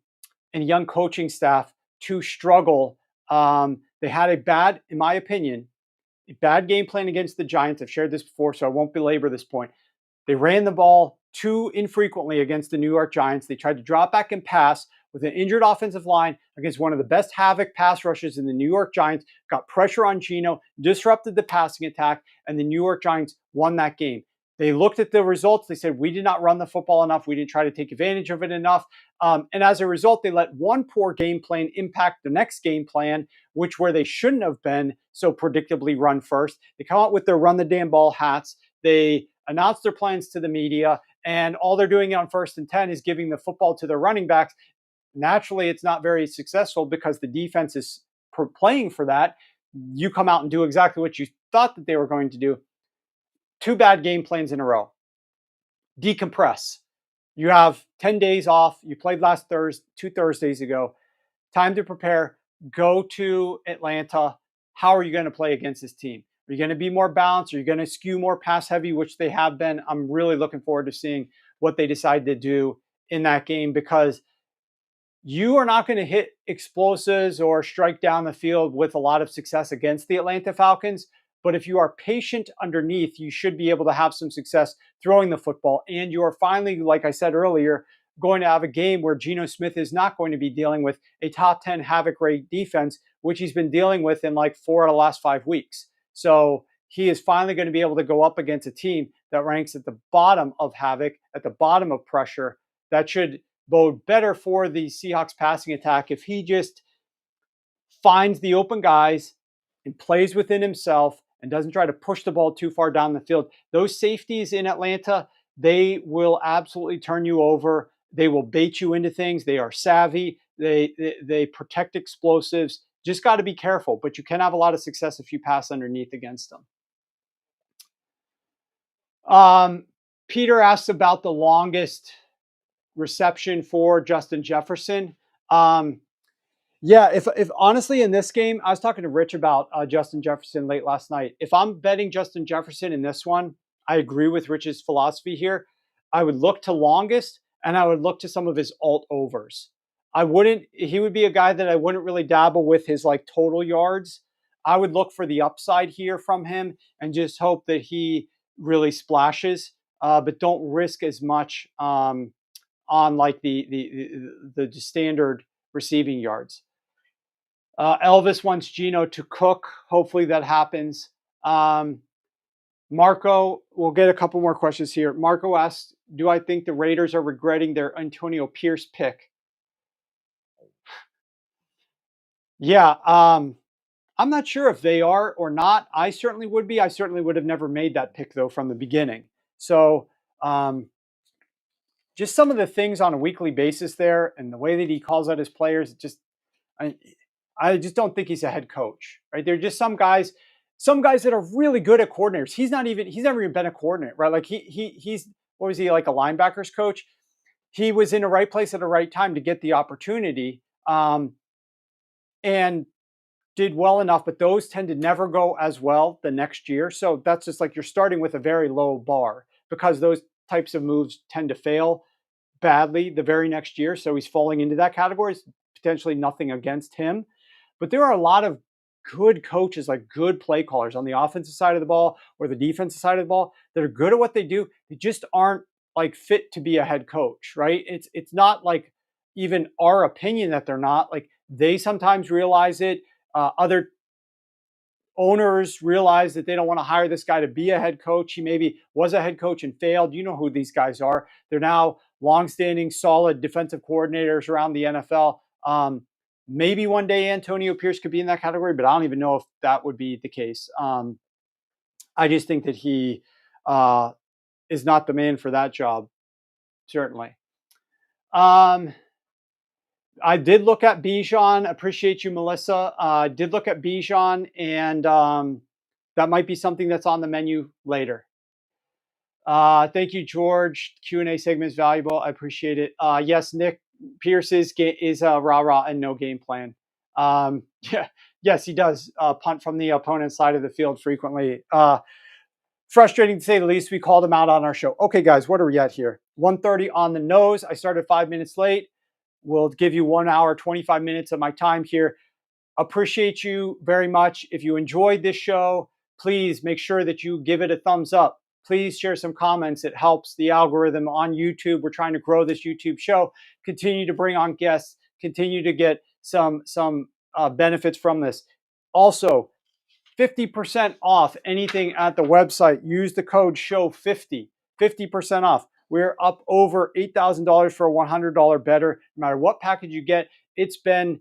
and young coaching staff to struggle. They had a bad, in my opinion, a bad game plan against the Giants. I've shared this before, so I won't belabor this point. They ran the ball too infrequently against the New York Giants. They tried to drop back and pass with an injured offensive line against one of the best havoc pass rushes in the New York Giants, got pressure on Geno, disrupted the passing attack, and the New York Giants won that game. They looked at the results. They said, we did not run the football enough. We didn't try to take advantage of it enough. And as a result, they let one poor game plan impact the next game plan, which where they shouldn't have been so predictably run first. They come out with their run the damn ball hats. They announce their plans to the media, and all they're doing on 1st and 10 is giving the football to their running backs. Naturally, it's not very successful because the defense is playing for that. You come out and do exactly what you thought that they were going to do. 2 bad game plans in a row. Decompress. You have 10 days off. You played last Thursday, 2 Thursdays ago. Time to prepare. Go to Atlanta. How are you going to play against this team? Are you going to be more balanced? Are you going to skew more pass heavy, which they have been? I'm really looking forward to seeing what they decide to do in that game, because you are not going to hit explosives or strike down the field with a lot of success against the Atlanta Falcons. But if you are patient underneath, you should be able to have some success throwing the football. And you are finally, like I said earlier, going to have a game where Geno Smith is not going to be dealing with a top 10 havoc rate defense, which he's been dealing with in like 4 of the last 5 weeks. So he is finally going to be able to go up against a team that ranks at the bottom of havoc, at the bottom of pressure. That should bode better for the Seahawks passing attack if he just finds the open guys and plays within himself and doesn't try to push the ball too far down the field. Those safeties in Atlanta, they will absolutely turn you over. They will bait you into things. They are savvy. They protect explosives. Just got to be careful, but you can have a lot of success if you pass underneath against them. Peter asks about the longest reception for Justin Jefferson. Yeah, if honestly in this game, I was talking to Rich about Justin Jefferson late last night. If I'm betting Justin Jefferson in this one, I agree with Rich's philosophy here. I would look to longest, and I would look to some of his alt overs. He would be a guy that I wouldn't really dabble with his like total yards. I would look for the upside here from him and just hope that he really splashes, but don't risk as much on like the standard receiving yards. Elvis wants Geno to cook. Hopefully that happens. Marco, we'll get a couple more questions here. Marco asks, do I think the Raiders are regretting their Antonio Pierce pick? Yeah, I'm not sure if they are or not. I certainly would be. I certainly would have never made that pick, though, from the beginning. So just some of the things on a weekly basis there and the way that he calls out his players, I just don't think he's a head coach, right? They're just some guys that are really good at coordinators. He's never even been a coordinator, right? Like he's what was he, like a linebackers coach? He was in the right place at the right time to get the opportunity, and did well enough, but those tend to never go as well the next year. So that's just like you're starting with a very low bar because those types of moves tend to fail badly the very next year. So he's falling into that category. It's potentially nothing against him. But there are a lot of good coaches, like good play callers on the offensive side of the ball or the defensive side of the ball that are good at what they do. They just aren't like fit to be a head coach, right? It's not like even our opinion that they're not. Like they sometimes realize it. Other owners realize that they don't want to hire this guy to be a head coach. He maybe was a head coach and failed. You know who these guys are. They're now longstanding, solid defensive coordinators around the NFL. Maybe one day Antonio Pierce could be in that category, but I don't even know if that would be the case. I just think that he is not the man for that job, certainly. I did look at Bijan. Appreciate you, Melissa. I did look at Bijan, and that might be something that's on the menu later. Thank you, George. Q&A segment is valuable. I appreciate it. Yes, Nick, Pierce is rah-rah and no game plan. Yes, he does punt from the opponent's side of the field frequently. frustrating to say the least. We called him out on our show. Okay, guys, what are we at here? 1:30 on the nose. I started 5 minutes late. We'll give you 1 hour, 25 minutes of my time here. Appreciate you very much. If you enjoyed this show, please make sure that you give it a thumbs up. Please share some comments. It helps the algorithm on YouTube. We're trying to grow this YouTube show, continue to bring on guests, continue to get some benefits from this. Also, 50% off anything at the website. Use the code SHOW50, 50% off. We're up over $8,000 for a $100 better. No matter what package you get, it's been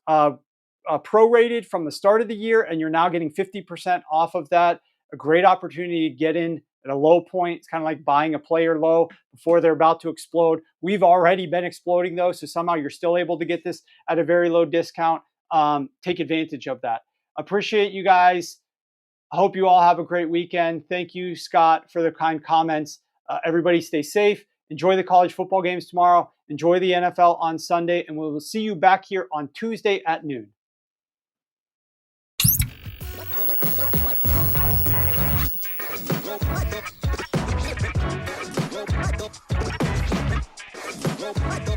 prorated from the start of the year, and you're now getting 50% off of that. A great opportunity to get in at a low point. It's kind of like buying a player low before they're about to explode. We've already been exploding though, so somehow you're still able to get this at a very low discount. Take advantage of that. Appreciate you guys. I hope you all have a great weekend. Thank you, Scott, for the kind comments. Everybody stay safe. Enjoy the college football games tomorrow. Enjoy the NFL on Sunday, and we will see you back here on Tuesday at noon. Go,